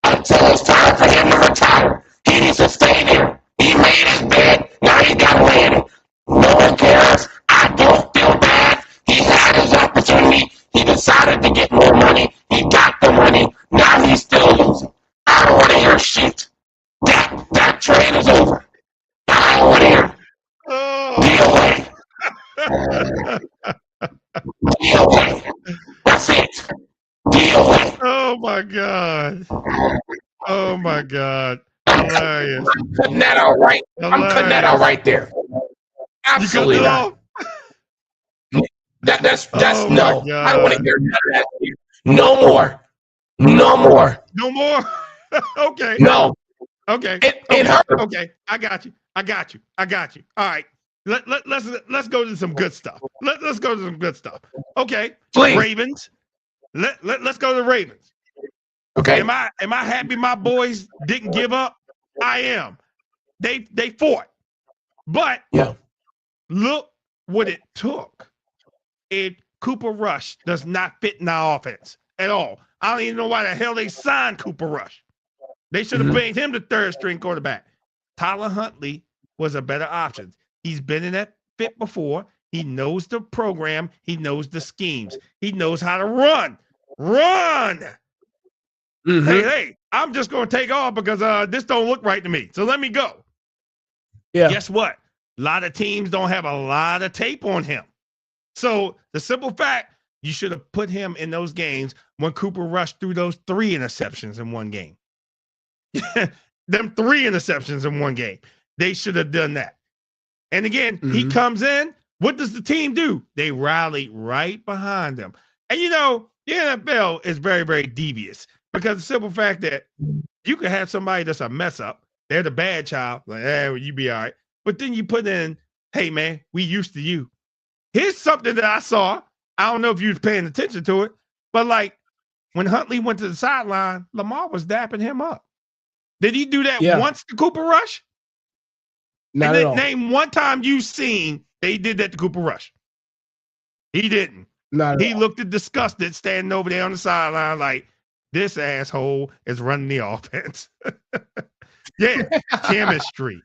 until it's time for him to retire. He needs to stay there. He made his bed. Now he got to lay in it. No one cares. I don't feel bad. He had his opportunity. He decided to get more money. He got the money. Now That's it. Deal with it. Oh my God. Oh my God. Hilarious. I'm cutting that out right. I'm cutting that out right there. Absolutely you not. That's Oh no. my God. I don't want to hear none of that. No more. No more. No more. Okay. No. Okay. It hurt. Okay. I got you. All right. Let's go to some good stuff. Let's go to some good stuff. Okay. Please. Ravens. Let's go to the Ravens. Okay. Am I happy my boys didn't give up? I am. They fought. But yeah. Look what it took. Cooper Rush does not fit in our offense at all. I don't even know why the hell they signed Cooper Rush. They should have made him the third string quarterback. Tyler Huntley was a better option. He's been in that fit before. He knows the program. He knows the schemes. He knows how to run. Run! Hey, I'm just going to take off because this don't look right to me. So let me go. Yeah. Guess what? A lot of teams don't have a lot of tape on him. So the simple fact, you should have put him in those games when Cooper Rush threw those 3 interceptions in one game. Them 3 interceptions in one game. They should have done that. And again, he comes in. What does the team do? They rally right behind him. And, the NFL is very, very devious because the simple fact that you can have somebody that's a mess up. They're the bad child. Like, well, you be all right. But then you put in, hey, man, we used to you. Here's something that I saw. I don't know if you was paying attention to it, but like when Huntley went to the sideline, Lamar was dapping him up. Did he do that once to Cooper Rush? Not at all. Name one time you've seen they did that to Cooper Rush. He didn't. He looked disgusted standing over there on the sideline like, this asshole is running the offense. Yeah, chemistry.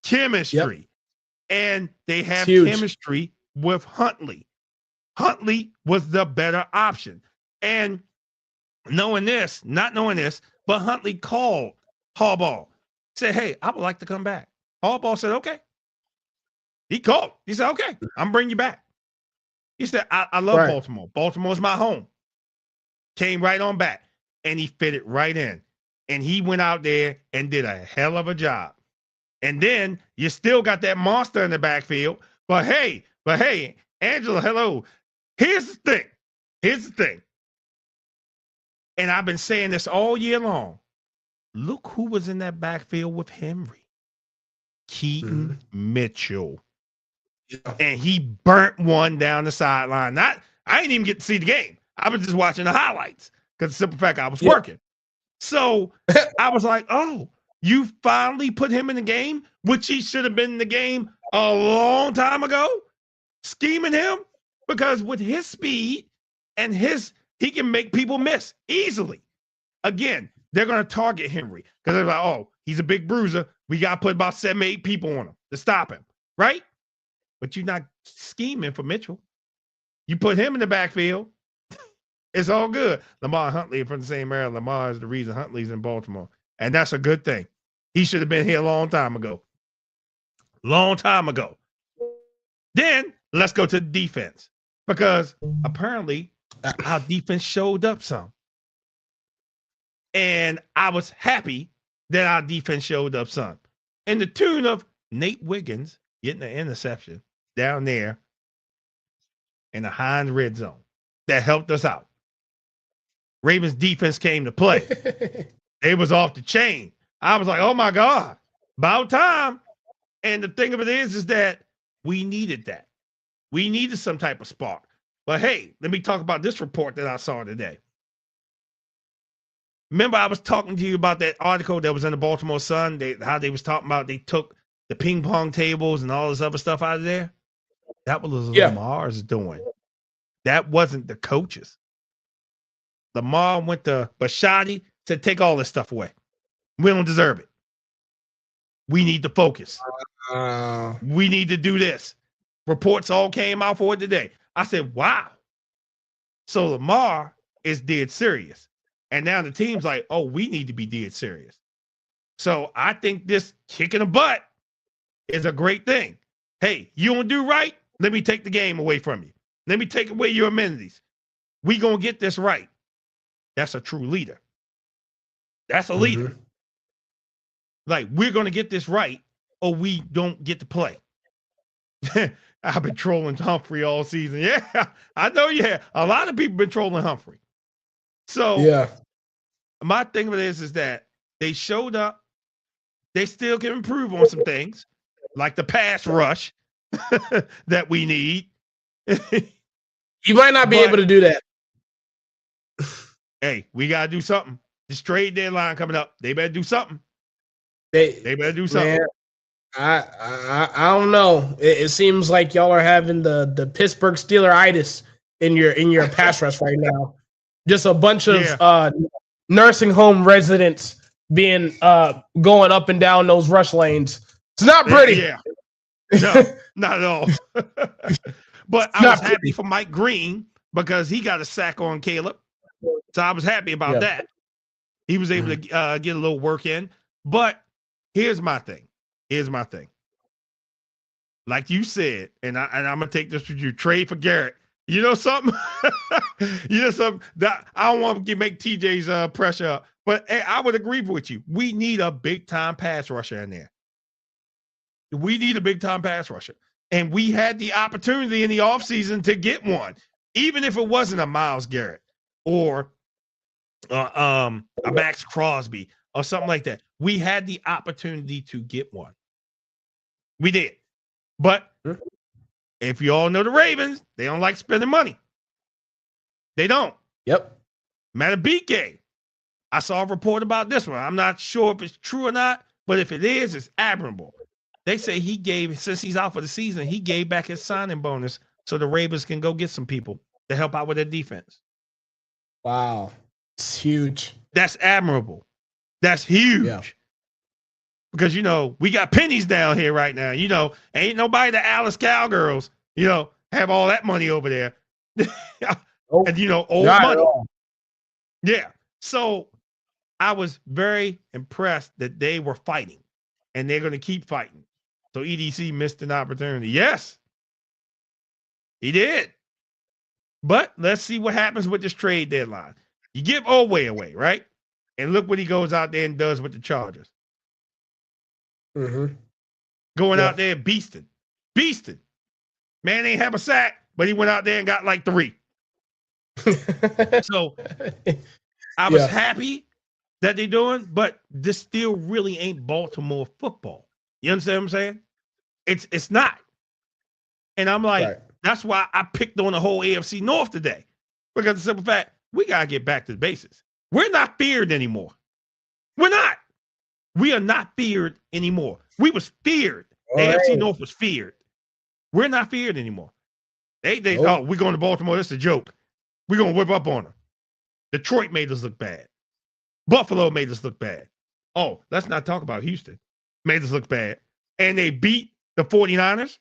Yep. And they have chemistry with Huntley. Huntley was the better option. And not knowing this, but Huntley called Harbaugh. Said, hey, I would like to come back. Harbaugh said, okay. He called. He said, okay, I'm bringing you back. He said, I love Baltimore. Baltimore's my home. Came right on back. And he fitted right in. And he went out there and did a hell of a job. And then you still got that monster in the backfield. But hey, Angela, hello. Here's the thing. And I've been saying this all year long. Look who was in that backfield with Henry. Keaton Mitchell. Yeah. And he burnt one down the sideline. I didn't even get to see the game. I was just watching the highlights because the simple fact I was working. So I was like, oh, you finally put him in the game, which he should have been in the game a long time ago, scheming him, because with his speed and he can make people miss easily. Again, they're going to target Henry because they're like, oh, he's a big bruiser. We got to put about 7, 8 people on him to stop him, right? But you're not scheming for Mitchell. You put him in the backfield, it's all good. Lamar Huntley from the same area. Lamar is the reason Huntley's in Baltimore. And that's a good thing. He should have been here a long time ago. Then let's go to the defense. Because apparently our defense showed up some. And I was happy that our defense showed up some. In the tune of Nate Wiggins getting an interception down there in the Heinz red zone. That helped us out. Ravens defense came to play. They was off the chain. I was like, oh my God, about time. And the thing of it is that we needed that. We needed some type of spark. But hey, let me talk about this report that I saw today. Remember, I was talking to you about that article that was in the Baltimore Sun, how they was talking about they took the ping pong tables and all this other stuff out of there? That was Lamar's doing. That wasn't the coaches. Lamar went to Bisciotti, said, take all this stuff away. We don't deserve it. We need to focus. We need to do this. Reports all came out for it today. I said, wow. So Lamar is dead serious. And now the team's like, oh, we need to be dead serious. So I think this kick in the butt is a great thing. Hey, you don't do right, Let me take the game away from you. Let me take away your amenities. We gonna get this right. That's a true leader. That's a leader. Mm-hmm. Like, we're gonna get this right, or we don't get to play. I've been trolling Humphrey all season. Yeah, I know you have. A lot of people been trolling Humphrey. So yeah, my thing with this is that they showed up. They still can improve on some things, like the pass rush that we need. you might not be able to do that. Hey, we gotta do something. This trade deadline coming up. They better do something. They better do something. Man, I don't know. It seems like y'all are having the Pittsburgh Steeleritis in your pass rush right now. Just a bunch of nursing home residents being going up and down those rush lanes. It's not pretty. Yeah. No, not at all. But I was happy for Mike Green because he got a sack on Caleb. So I was happy about that. He was able to get a little work in. But here's my thing. Like you said, and I'm gonna take this with you. Trade for Garrett. You know something? That I don't want to make TJ's pressure up, but hey, I would agree with you. We need a big time pass rusher in there. We need a big time pass rusher. And we had the opportunity in the offseason to get one, even if it wasn't a Myles Garrett or a Max Crosby or something like that. We had the opportunity to get one. We did. But if you all know the Ravens, they don't like spending money. They don't. Yep. Matabike. I saw a report about this one. I'm not sure if it's true or not, but if it is, it's admirable. They say he gave, since he's out for the season, he gave back his signing bonus so the Ravens can go get some people to help out with their defense. Wow. It's huge. That's admirable. That's huge. Yeah. Because, we got pennies down here right now. Ain't nobody the Alice Cowgirls, have all that money over there. And, old money. Yeah. So I was very impressed that they were fighting, and they're going to keep fighting. So EDC missed an opportunity. Yes, he did. But let's see what happens with this trade deadline. You give Oweh away, right? And look what he goes out there and does with the Chargers. Mm-hmm. Going out there beasting. Man ain't have a sack, but he went out there and got like 3. So I was happy that they're doing, but this still really ain't Baltimore football. You understand what I'm saying? It's not. And I'm like, That's why I picked on the whole AFC North today. Because the simple fact, we got to get back to the basics. We're not feared anymore. We're not. We are not feared anymore. We was feared. AFC North was feared. We're not feared anymore. We're going to Baltimore. That's a joke. We're going to whip up on them. Detroit made us look bad. Buffalo made us look bad. Oh, let's not talk about Houston. Made us look bad. And they beat the 49ers.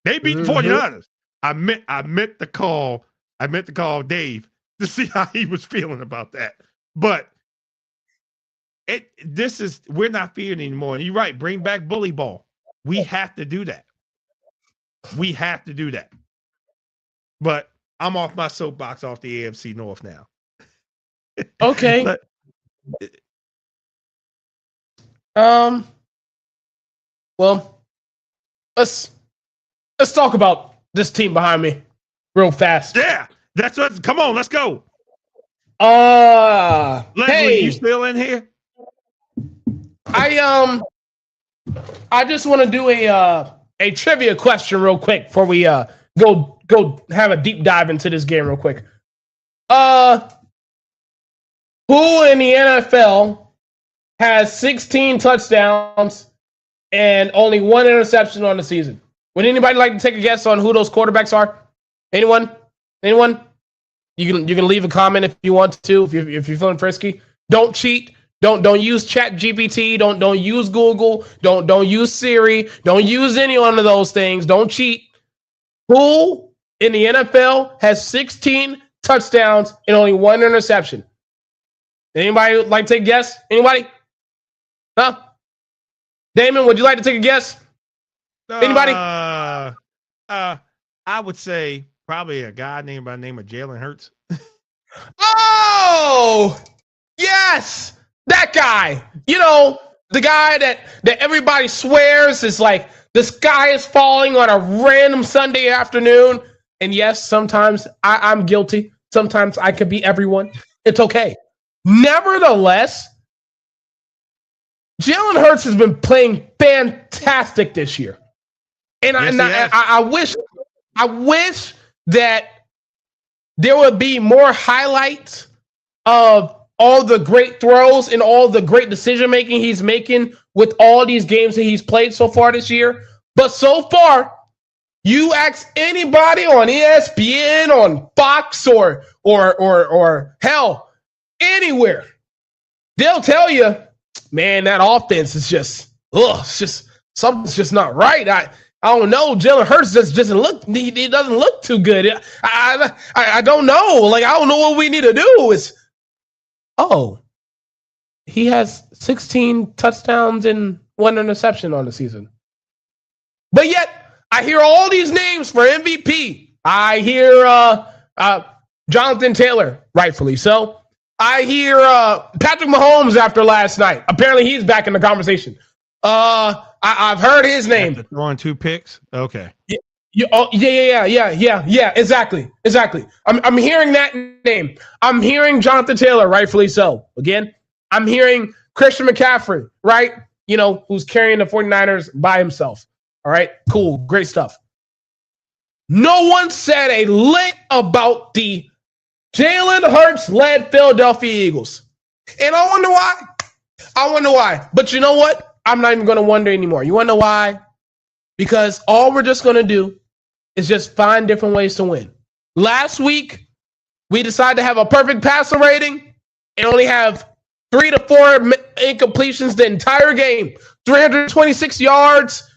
They beat the 49ers. I meant to call Dave to see how he was feeling about that. But we're not feared anymore. And you're right. Bring back bully ball. We have to do that. But I'm off my soapbox off the AFC North now. Okay. Well, let's talk about this team behind me real fast. Yeah. That's what. Come on, let's go. Leslie, you still in here? I just want to do a trivia question real quick before we go have a deep dive into this game real quick. Who in the NFL has 16 touchdowns and only 1 interception on the season? Would anybody like to take a guess on who those quarterbacks are? Anyone? You can leave a comment if you want to. If you're feeling frisky, don't cheat. Don't use ChatGPT. Don't use Google. Don't use Siri. Don't use any one of those things. Don't cheat. Who in the NFL has 16 touchdowns and only 1 interception? Anybody like to take a guess? Anybody? Huh? Damon, would you like to take a guess? Anybody? I would say probably a guy named by the name of Jalen Hurts. Oh, yes, that guy. You know, the guy that everybody swears is like the sky is falling on a random Sunday afternoon. And yes, sometimes I'm guilty. Sometimes I could be everyone. It's okay. Nevertheless, Jalen Hurts has been playing fantastic this year. And Yes, I wish that there would be more highlights of all the great throws and all the great decision making he's making with all these games that he's played so far this year. But so far, you ask anybody on ESPN, on Fox, or hell, anywhere, they'll tell you, man, that offense is just, it's just something's just not right. I don't know. Jalen Hurts just doesn't look. He doesn't look too good. I don't know. Like, I don't know what we need to do. He has 16 touchdowns and 1 interception on the season. But yet, I hear all these names for MVP. I hear Jonathan Taylor, rightfully so. I hear Patrick Mahomes after last night. Apparently, he's back in the conversation. I've heard his name. After throwing 2 picks. Okay. Yeah. Exactly. I'm hearing that name. I'm hearing Jonathan Taylor, rightfully so. Again, I'm hearing Christian McCaffrey, right? You know, who's carrying the 49ers by himself. All right, cool, great stuff. No one said a lick about the Jalen Hurts-led Philadelphia Eagles. And I wonder why. But you know what? I'm not even going to wonder anymore. You want to know why? Because all we're just going to do is just find different ways to win. Last week, we decided to have a perfect passer rating and only have 3 to 4 incompletions the entire game. 326 yards.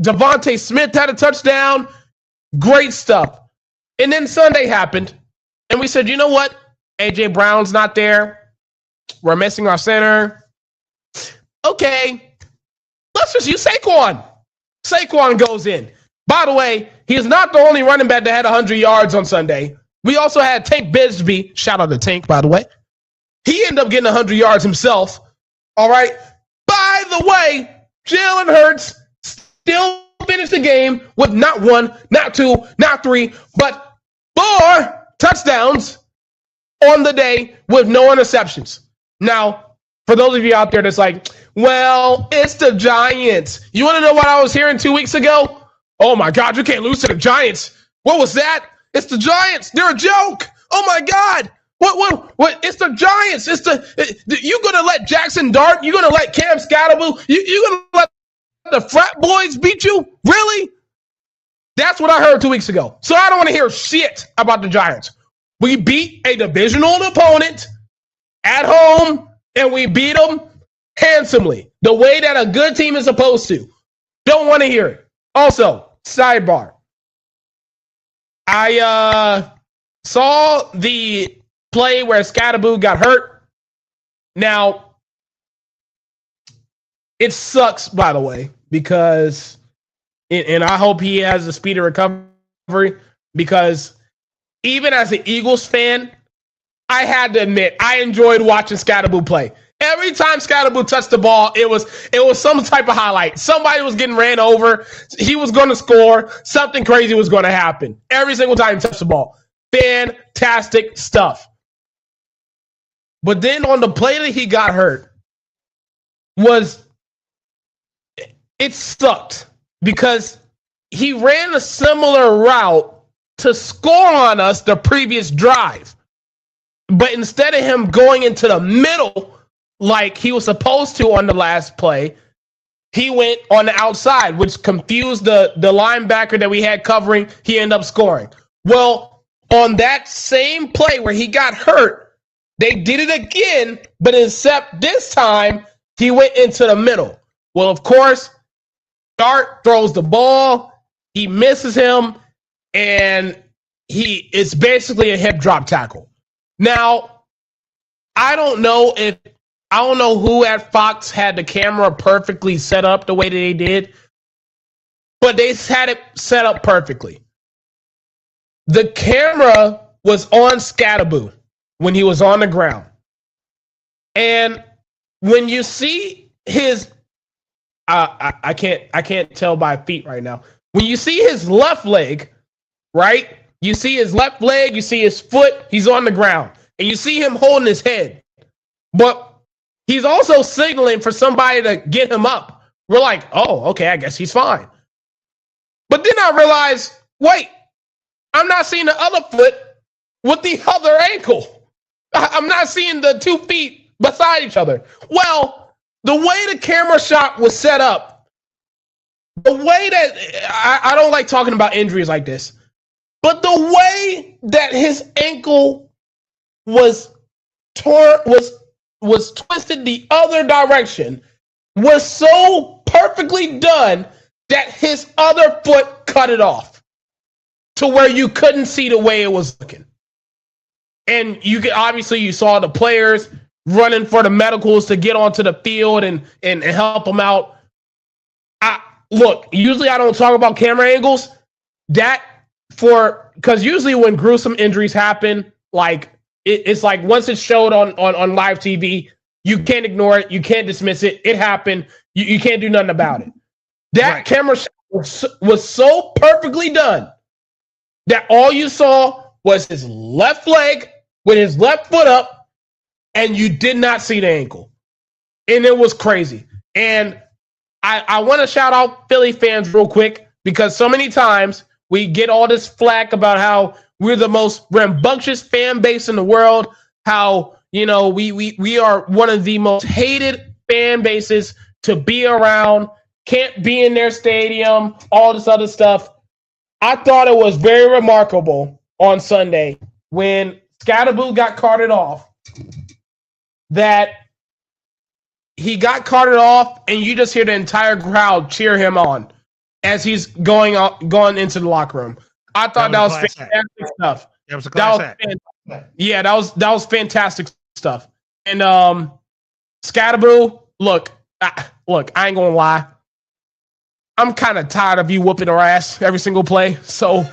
Devontae Smith had a touchdown. Great stuff. And then Sunday happened, and we said, you know what? A.J. Brown's not there. We're missing our center. Okay, let's just use Saquon. Saquon goes in. By the way, he is not the only running back that had 100 yards on Sunday. We also had Tank Bigsby. Shout out to Tank, by the way. He ended up getting 100 yards himself. All right. By the way, Jalen Hurts still finished the game with not 1, not 2, not 3, but 4 touchdowns on the day with no interceptions. Now, for those of you out there that's like, well, it's the Giants. You want to know what I was hearing 2 weeks ago? Oh my God, you can't lose to the Giants. What was that? It's the Giants. They're a joke. Oh my God. What? It's the Giants. You're going to let Jackson Dart, you're going to let Cam Scatterable, you're going to let the frat boys beat you? Really? That's what I heard 2 weeks ago. So I don't want to hear shit about the Giants. We beat a divisional opponent at home, and we beat them handsomely, the way that a good team is supposed to. Don't want to hear it. Also, sidebar. I saw the play where Scatterboo got hurt. Now, it sucks, by the way, because, and I hope he has a speedy recovery, because even as an Eagles fan, I had to admit, I enjoyed watching Scatterboo play. Every time Scatterboo touched the ball, it was some type of highlight. Somebody was getting ran over. He was going to score. Something crazy was going to happen. Every single time he touched the ball. Fantastic stuff. But then on the play that he got hurt, it sucked because he ran a similar route to score on us the previous drive. But instead of him going into the middle like he was supposed to on the last play, he went on the outside, which confused the linebacker that we had covering. He ended up scoring. Well, on that same play where he got hurt, they did it again, but except this time, he went into the middle. Well, of course, Dart throws the ball, he misses him, and it's basically a hip drop tackle. Now, I don't know who at Fox had the camera perfectly set up the way that they did, but they had it set up perfectly. The camera was on Scatterboo when he was on the ground. And when you see his, I can't tell by feet right now. When you see his left leg, right? You see his left leg, you see his foot, he's on the ground. And you see him holding his head. But he's also signaling for somebody to get him up. We're like, oh, okay, I guess he's fine. But then I realized, wait, I'm not seeing the other foot with the other ankle. I'm not seeing the 2 feet beside each other. Well, the way the camera shot was set up, the way that I don't like talking about injuries like this, but the way that his ankle was was twisted the other direction was so perfectly done that his other foot cut it off to where you couldn't see the way it was looking. And you could obviously you saw the players running for the medicals to get onto the field and help them out. Look, usually I don't talk about camera angles. Because usually when gruesome injuries happen, like it's like once it's showed on live TV, you can't ignore it, you can't dismiss it. It happened. You can't do nothing about it. That right. Camera shot was so perfectly done that all you saw was his left leg with his left foot up, and you did not see the ankle. And it was crazy. And I want to shout out Philly fans real quick, because so many times we get all this flack about how we're the most rambunctious fan base in the world, how, you know, we are one of the most hated fan bases to be around, can't be in their stadium, all this other stuff. I thought it was very remarkable on Sunday when Scatterboo got carted off, that he got carted off and you just hear the entire crowd cheer him on as he's going into the locker room. I thought that was fantastic stuff. That was a class act. Yeah, that was fantastic stuff. And Scatterboo, look, I ain't gonna lie. I'm kind of tired of you whooping our ass every single play. So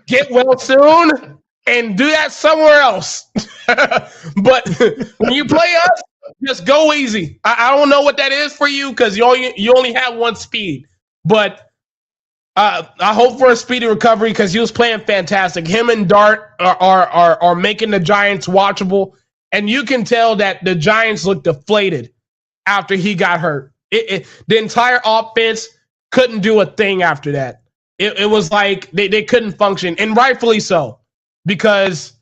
get well soon and do that somewhere else. But when you play us, just go easy. I don't know what that is for you, because you only have one speed. But I hope for a speedy recovery, because he was playing fantastic. Him and Dart are making the Giants watchable, and you can tell that the Giants look deflated after he got hurt. The entire offense couldn't do a thing after that. It was like they couldn't function, and rightfully so, because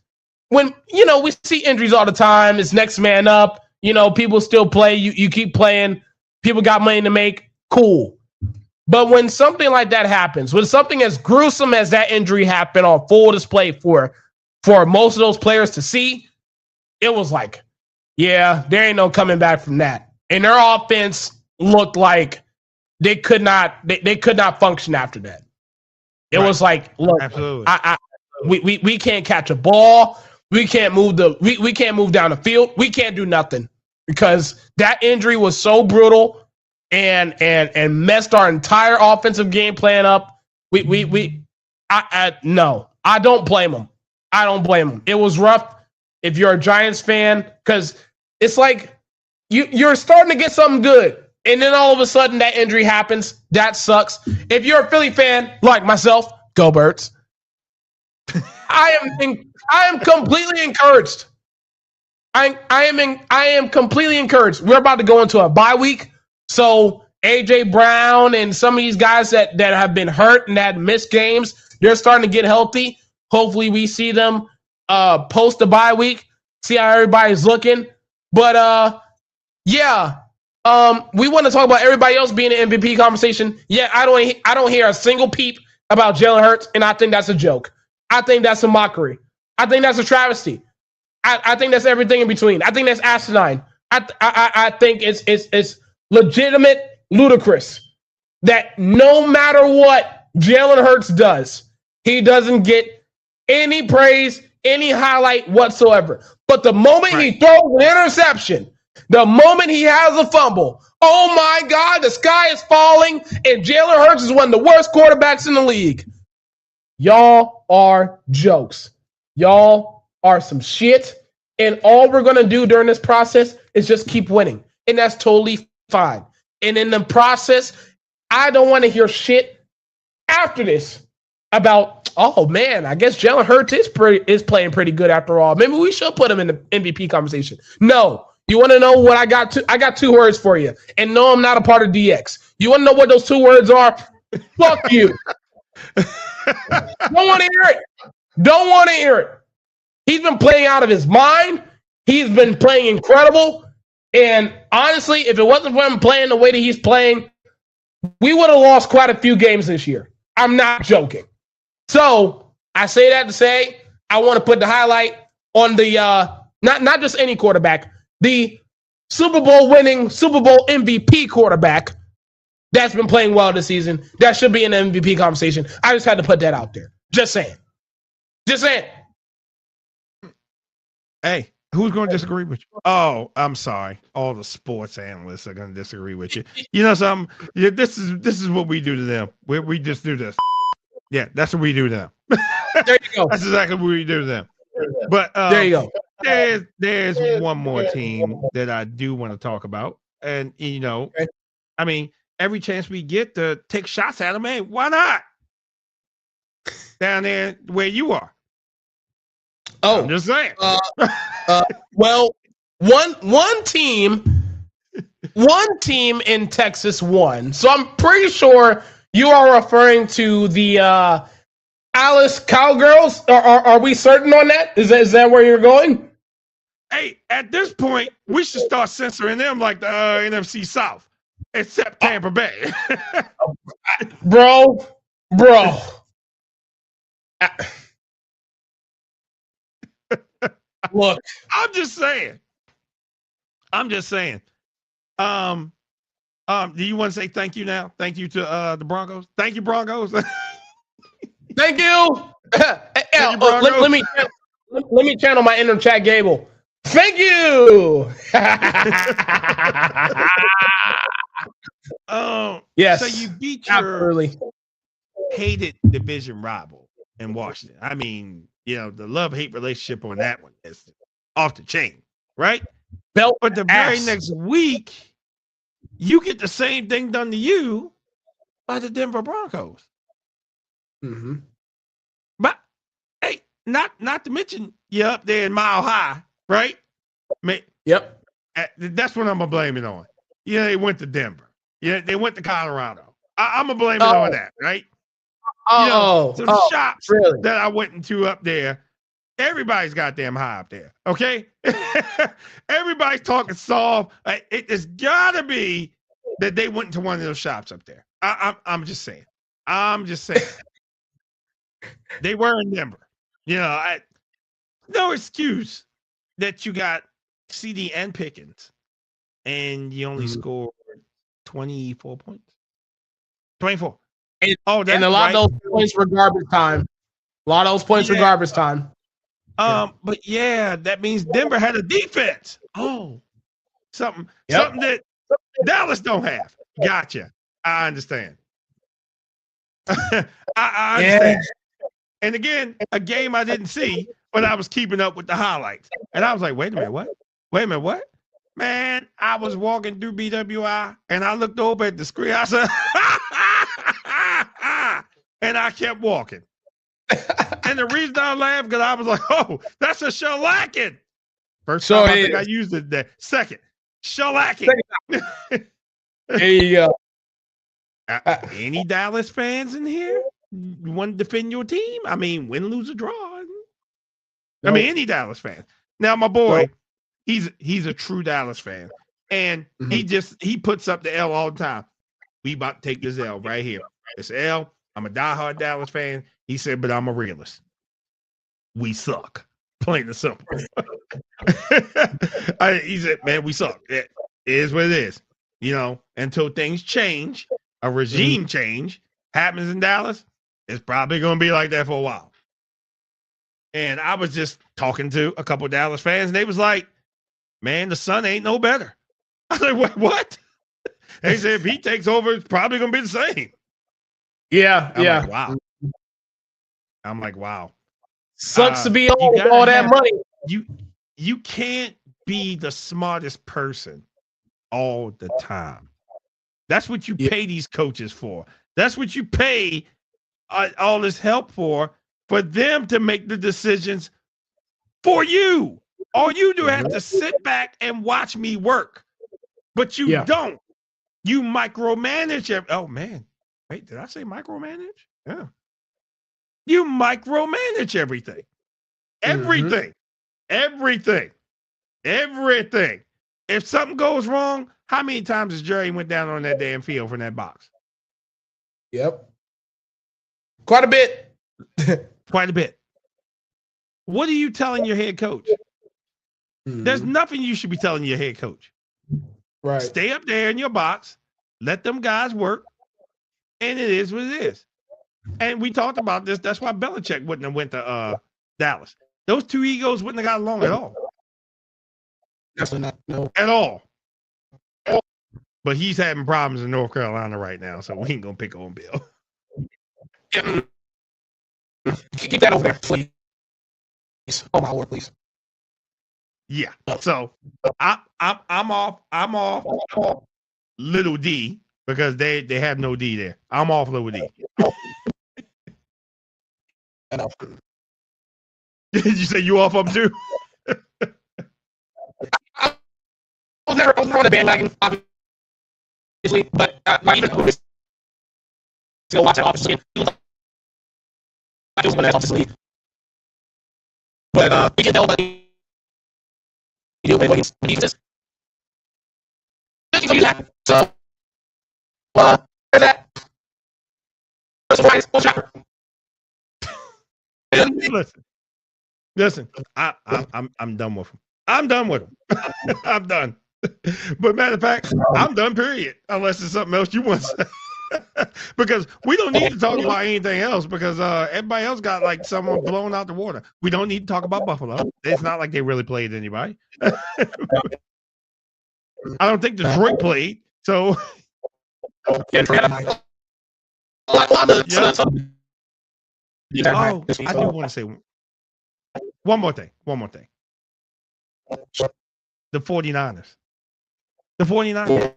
when, you know, we see injuries all the time, it's next man up. You know, people still play. You keep playing. People got money to make. Cool. But when something like that happens, when something as gruesome as that injury happened on full display for most of those players to see, it was like, yeah, there ain't no coming back from that. And their offense looked like they could not function after that. It was like, look, we can't catch a ball. We can't move we can't move down the field. We can't do nothing, because that injury was so brutal and messed our entire offensive game plan up. No, I don't blame them. I don't blame them. It was rough if you're a Giants fan, because it's like you're starting to get something good, and then all of a sudden that injury happens. That sucks. If you're a Philly fan like myself, go Birds. I am completely encouraged. I am completely encouraged. We're about to go into a bye week, so AJ Brown and some of these guys that have been hurt and that missed games, they're starting to get healthy. Hopefully, we see them post the bye week, see how everybody's looking. But yeah, we want to talk about everybody else being in the MVP conversation. Yeah, I don't hear a single peep about Jalen Hurts, and I think that's a joke. I think that's a mockery. I think that's a travesty. I think that's everything in between. I think that's asinine. I think it's legitimate ludicrous that no matter what Jalen Hurts does, he doesn't get any praise, any highlight whatsoever. But the moment he throws an interception, the moment he has a fumble, Oh my God, the sky is falling, and Jalen Hurts is one of the worst quarterbacks in the league. Y'all are jokes. Y'all are some shit. And all we're going to do during this process is just keep winning. And that's totally fine. And in the process, I don't want to hear shit after this about, oh man, I guess Jalen Hurts is playing pretty good after all. Maybe we should put him in the MVP conversation. No. You want to know what I got? I got 2 words for you. And no, I'm not a part of DX. You want to know what those 2 words are? Fuck you. Don't want to hear it. Don't want to hear it. He's been playing out of his mind. He's been playing incredible. And honestly, if it wasn't for him playing the way that he's playing, we would have lost quite a few games this year. I'm not joking. So I say that to say I want to put the highlight on the not just any quarterback, the Super Bowl winning, Super Bowl MVP quarterback that's been playing well this season. That should be in the MVP conversation. I just had to put that out there. Just saying. Just saying. Hey, who's going to disagree with you? Oh, I'm sorry. All the sports analysts are going to disagree with you. You know something? Yeah, this is what we do to them. We just do this. Yeah, that's what we do to them. There you go. That's exactly what we do to them. But there you go. There's one more team that I do want to talk about, and you know, okay. I mean, every chance we get to take shots at them, hey, why not? Down there where you are. Oh, I'm just saying. Well, one team in Texas won, so I'm pretty sure you are referring to the Alice Cowgirls. Are we certain on that? Is that where you're going? Hey, at this point, we should start censoring them like the NFC South, except Tampa Bay. bro. Look, I'm just saying. Do you want to say thank you now? Thank you to the Broncos. Thank you, Broncos. Thank you. Let me channel my inner Chad Gable. Thank you. Yes. So you beat your hated division rival in Washington. I mean, you know, the love-hate relationship on that one is off the chain, right? But the very next week, you get the same thing done to you by the Denver Broncos. Mm-hmm. But hey, not to mention you're up there in Mile High, right? Yep. That's what I'm gonna blame it on. Yeah, they went to Denver. Yeah, they went to Colorado. I'm gonna blame it on that, right? Some shops that I went into up there. Everybody's goddamn high up there. Okay, everybody's talking soft. It's gotta be that they went into one of those shops up there. I'm just saying. They were in Denver. You know, no excuse that you got CD and Pickens and you only scored 24 points. 24. And a lot of those points were garbage time. But yeah, that means Denver had a defense. Oh, something that Dallas don't have. Gotcha. I understand. I understand. And again, a game I didn't see, but I was keeping up with the highlights. And I was like, wait a minute, what? Man, I was walking through BWI and I looked over at the screen. I said, and I kept walking. And the reason I laughed because I was like, oh, that's a shellacking. First time I think I used it there. Second, shellacking. There you go. Any Dallas fans in here? You want to defend your team? I mean, win, lose, or draw. I mean, any Dallas fan. Now, my boy, he's a true Dallas fan. And he puts up the L all the time. We about to take this L right here. It's L. I'm a diehard Dallas fan. He said, but I'm a realist. We suck. Plain and simple. He said, man, we suck. It is what it is. You know, until things change, a regime change happens in Dallas, it's probably going to be like that for a while. And I was just talking to a couple of Dallas fans, and they was like, man, the Sun ain't no better. I was like, what? They said if he takes over, it's probably gonna be the same. Yeah, I'm yeah. like, wow. I'm like, wow. Sucks to be on with all that money. You can't be the smartest person all the time. That's what you pay these coaches for. That's what you pay all this help for them to make the decisions for you. All you do is have to sit back and watch me work. But you don't. You micromanage. Oh, man. Wait, did I say micromanage? Yeah. You micromanage everything. Everything. Everything. Everything. If something goes wrong, how many times has Jerry went down on that damn field from that box? Yep. Quite a bit. Quite a bit. What are you telling your head coach? There's nothing you should be telling your head coach. Right. Stay up there in your box. Let them guys work. And it is what it is. And we talked about this. That's why Belichick wouldn't have went to Dallas. Those two egos wouldn't have got along at all. Definitely not. No. At all. But he's having problems in North Carolina right now, so we ain't going to pick on Bill. Keep that over there, please. Oh, my Lord, please. Yeah. So I'm off Little D because they have no D there. I'm off Little D. Did you say you off them too? I was never on the bandwagon, obviously, but not even still watch that office again. I was going to office league. But we can tell that you do when he's just so that Listen, I'm done with him. I'm done with him. I'm done. But matter of fact, I'm done, period. Unless there's something else you want to say. Because we don't need to talk about anything else because everybody else got like someone blown out the water. We don't need to talk about Buffalo. It's not like they really played anybody. I don't think Detroit played. So I do want to say one more thing. The 49ers. The 49ers.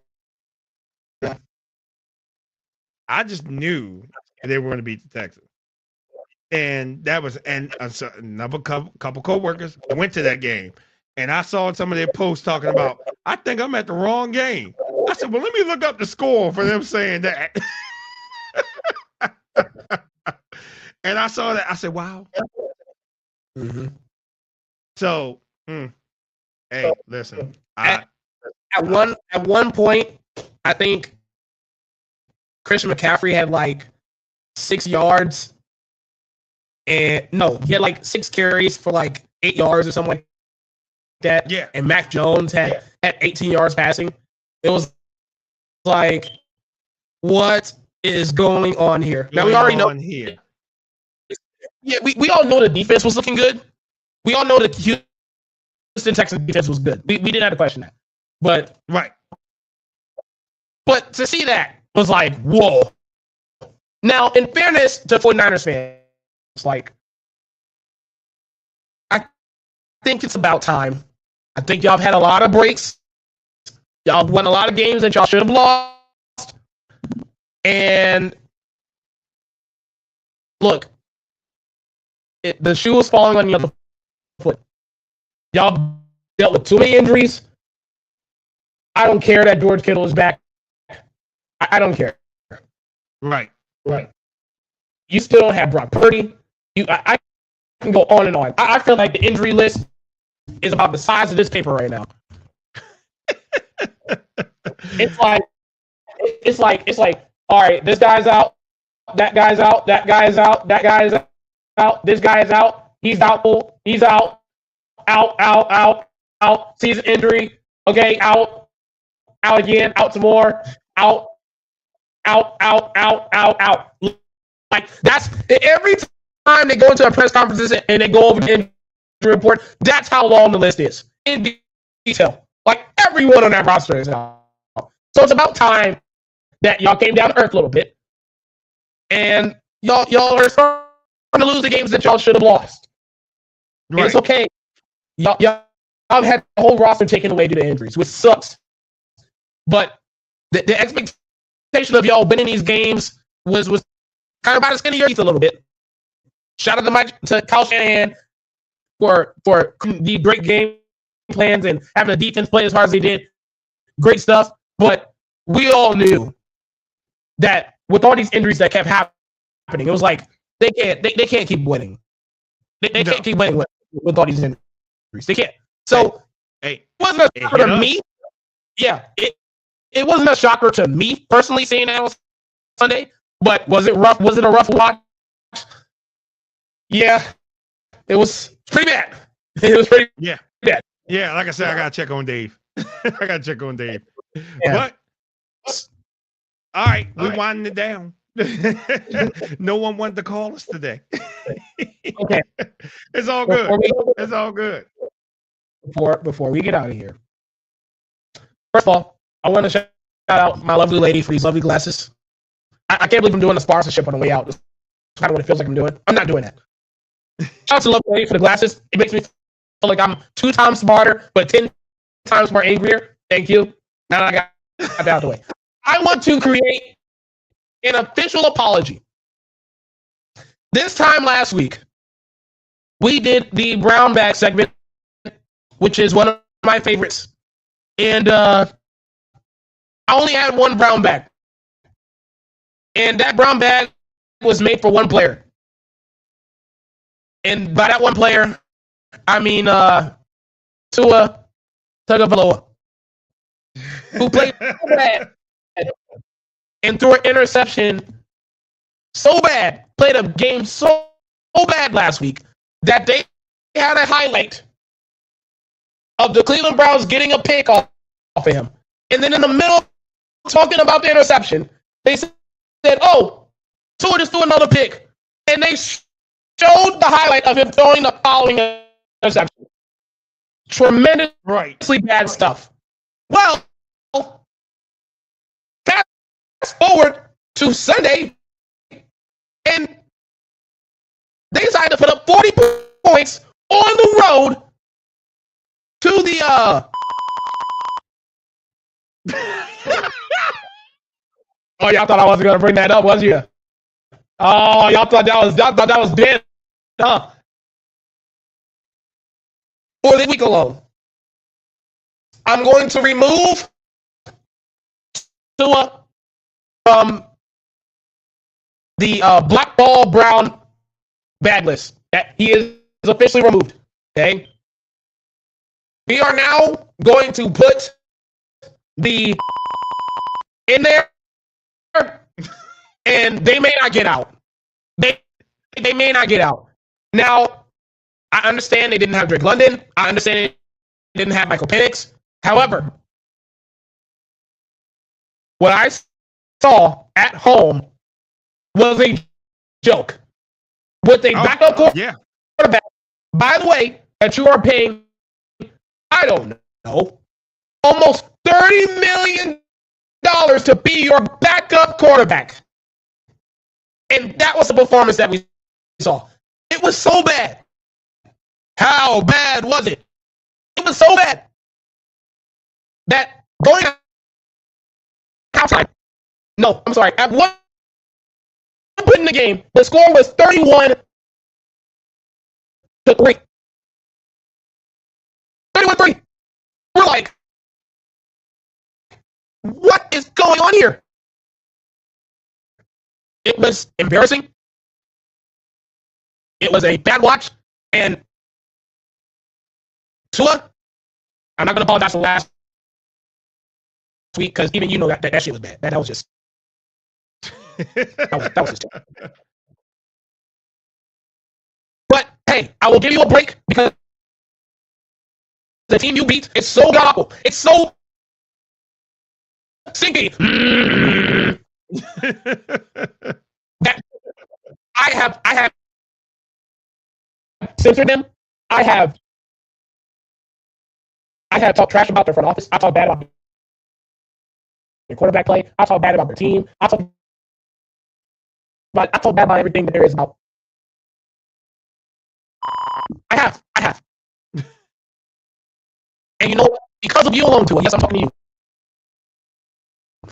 I just knew they were going to beat the Texans. And that was another couple co-workers went to that game. And I saw some of their posts talking about, I think I'm at the wrong game. I said, well, let me look up the score for them saying that. And I saw that. I said, wow. Mm-hmm. So, hey, listen. At one point, I think Christian McCaffrey had like 6 yards. And no, he had like 6 carries for like 8 yards or something like that. Yeah. And Mac Jones had 18 yards passing. It was like, what is going on here? Now we already know. Here. Yeah, we all know the defense was looking good. We all know the Houston Texans defense was good. We didn't have to question that. But right. But to see that was like, whoa. Now, in fairness to 49ers fans, it's like, I think it's about time. I think y'all have had a lot of breaks. Y'all won a lot of games that y'all should have lost. And look, the shoe is falling on the other foot. Y'all dealt with too many injuries. I don't care that George Kittle is back. I don't care. Right. You still don't have Brock Purdy. I can go on and on. I feel like the injury list is about the size of this paper right now. It's like, all right, this guy's out, that guy's out, that guy's out, that guy's out, this guy is out, he's doubtful, he's out, season injury, okay, out again, out some more, out. Like, that's every time they go into a press conferences and they go over the injury report, that's how long the list is in detail. Like, everyone on that roster is out. So it's about time that y'all came down to earth a little bit, and y'all are starting to lose the games that y'all should have lost. Right. It's okay. Y'all have had the whole roster taken away due to injuries, which sucks. But the expectation of y'all winning these games was kind of by the skin of your teeth a little bit. Shout out to Kyle Shanahan for the great game plans and having the defense play as hard as they did. Great stuff. But we all knew that with all these injuries that kept happening, it was like they can't keep winning. They can't keep winning with all these injuries. They can't. So it wasn't a shocker to me. Yeah, it wasn't a shocker to me personally seeing that on Sunday. But was it rough? Was it a rough watch? Yeah, it was pretty bad. It was pretty bad. Yeah, like I said, I gotta check on Dave. Yeah. But all right, we're winding it down. No one wanted to call us today. Okay, it's all good. It's all good. Before we get out of here, first of all, I want to shout out my lovely lady for these lovely glasses. I can't believe I'm doing a sponsorship on the way out. That's kind of what it feels like I'm doing. I'm not doing that. Shout out to the lovely lady for the glasses. It makes me feel like I'm 2 times smarter, but 10 times more angrier. Thank you. Now that I got that out of the way. I want to create an official apology. This time last week, we did the brown bag segment, which is one of my favorites. And I only had one brown bag. And that brown bag was made for one player. And by that one player, I mean Tua Tagovailoa, who played so bad and threw an interception so bad, played a game so bad last week that they had a highlight of the Cleveland Browns getting a pick off of him. And then in the middle, talking about the interception, they said, oh, Tua just threw another pick. And they showed the highlight of him throwing the following interception. Tremendously bad stuff. Well, fast forward to Sunday, and they decided to put up 40 points on the road to the Oh, y'all thought I wasn't gonna bring that up, was you? Oh, y'all thought that was dead, huh? For the week alone, I'm going to remove Tua from the black ball brown bag list. That he is officially removed. Okay. We are now going to put the in there, and they may not get out. They may not get out. Now, I understand they didn't have Drake London. I understand they didn't have Michael Penix. However, what I saw at home was a joke. With a backup quarterback, by the way, that you are paying, I don't know, almost $30 million to be your backup quarterback. And that was the performance that we saw. It was so bad. How bad was it? It was so bad that going outside. No, I'm sorry. At one point in the game, the score was 31-3. 31-3. We're like, what is going on here? It was embarrassing. It was a bad watch. And Tua, I'm not going to apologize for last week because even you know that shit was bad. That was just that was just terrible. But hey, I will give you a break because the team you beat is so awful. It's so sinky. That I have censored them. I have talked trash about their front office. I talked bad about their quarterback play. I talk bad about their team. I talk bad about everything that there is about. I have. And you know what? Because of you alone, Tua. Yes, I'm talking to you.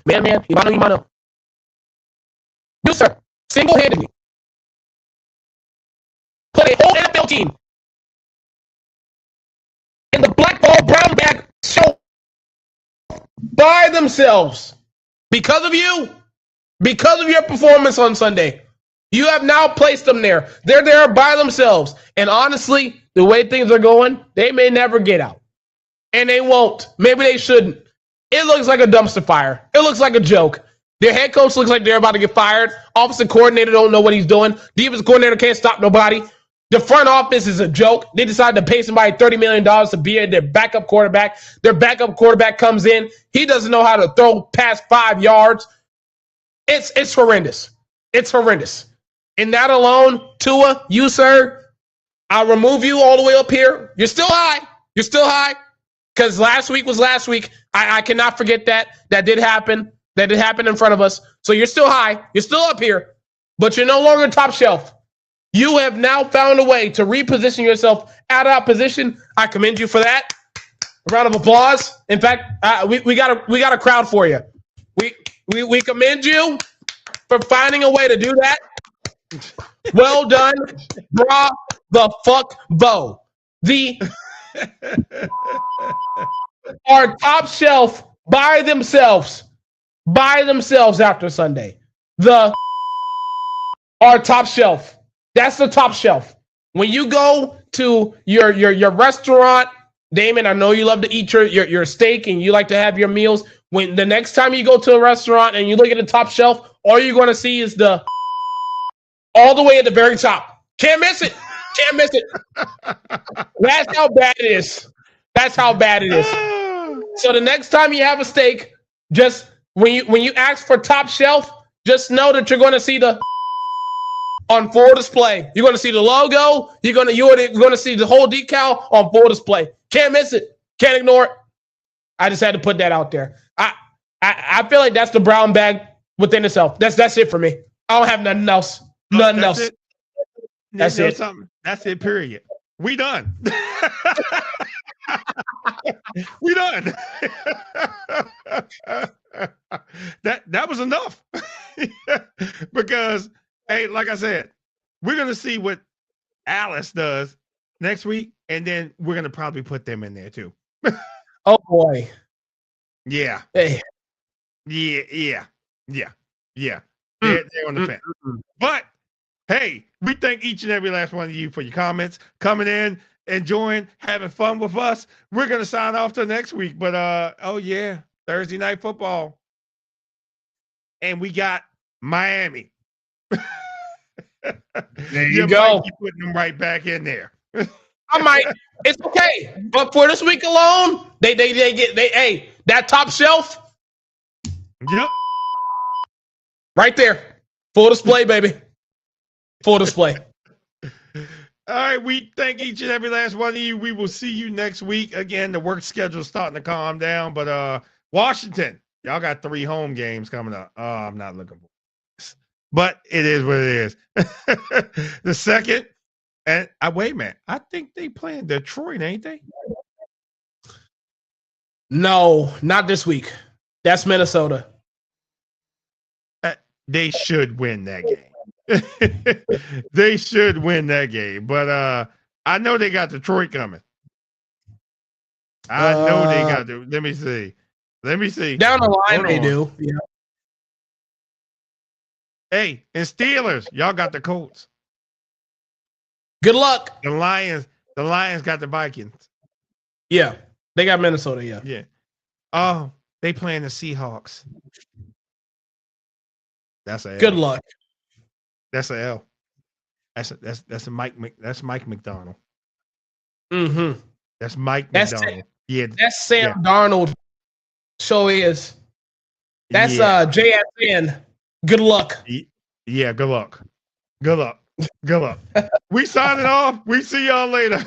Man, you might know. You, sir, single-handedly put a whole NFL team in the black ball, brown bag show by themselves. Because of you, because of your performance on Sunday, you have now placed them there. They're there by themselves. And honestly, the way things are going, they may never get out. And they won't. Maybe they shouldn't. It looks like a dumpster fire. It looks like a joke. Their head coach looks like they're about to get fired. Offensive coordinator don't know what he's doing. Defensive coordinator can't stop nobody. The front office is a joke. They decided to pay somebody $30 million to be their backup quarterback. Their backup quarterback comes in. He doesn't know how to throw past 5 yards. It's horrendous. It's horrendous. And that alone, Tua, you, sir, I'll remove you all the way up here. You're still high. You're still high. Because last week was last week. I cannot forget that. That did happen. That did happen in front of us. So you're still high. You're still up here. But you're no longer top shelf. You have now found a way to reposition yourself out of position. I commend you for that. A round of applause. In fact, we got a crowd for you. We commend you for finding a way to do that. Well done. Bra the fuck bo. Our top shelf by themselves after Sunday. Our top shelf. That's the top shelf. When you go to your restaurant, Damon, I know you love to eat your steak and you like to have your meals. When the next time you go to a restaurant and you look at the top shelf, all you're going to see is all the way at the very top. Can't miss it. Can't miss it. That's how bad it is. That's how bad it is. So the next time you have a steak, just when you ask for top shelf, just know that you're going to see on full display. You're going to see the logo. You're going to see the whole decal on full display. Can't miss it. Can't ignore it. I just had to put that out there. I feel like that's the brown bag within itself. That's it for me. I don't have nothing else. Nothing else. That's it. That's it, period. We done. We done. That was enough. Because, hey, like I said, we're going to see what Alice does next week, and then we're going to probably put them in there too. Oh, boy. Yeah. Hey. Yeah. They're on the fence. But, hey, we thank each and every last one of you for your comments, coming in, enjoying, having fun with us. We're going to sign off till next week. But, Thursday Night Football. And we got Miami. There you go. Might be putting them right back in there. I might. It's okay. But for this week alone, they get that top shelf. Yep. Right there. Full display, baby. Full display. All right, we thank each and every last one of you. We will see you next week. Again, the work schedule's starting to calm down, but Washington, y'all got 3 home games coming up. Oh, I'm not looking for this. But it is what it is. The second, and wait a minute, I think they playing Detroit, ain't they? No, not this week. That's Minnesota. They should win that game. They should win that game. But I know they got Detroit coming. I know they got to. Let me see. Down the line, they do. Yeah. Hey, and Steelers, y'all got the Colts. Good luck. The Lions got the Vikings. Yeah, they got Minnesota. Yeah. Yeah. Oh, they playing the Seahawks. That's a L. Good luck. That's a L. That's Mike McDonald. Mm-hmm. That's Mike McDonald. Yeah. That's Sam Darnold. So is. That's JSN. Good luck. Yeah, good luck. Good luck. We signing off. We see y'all later.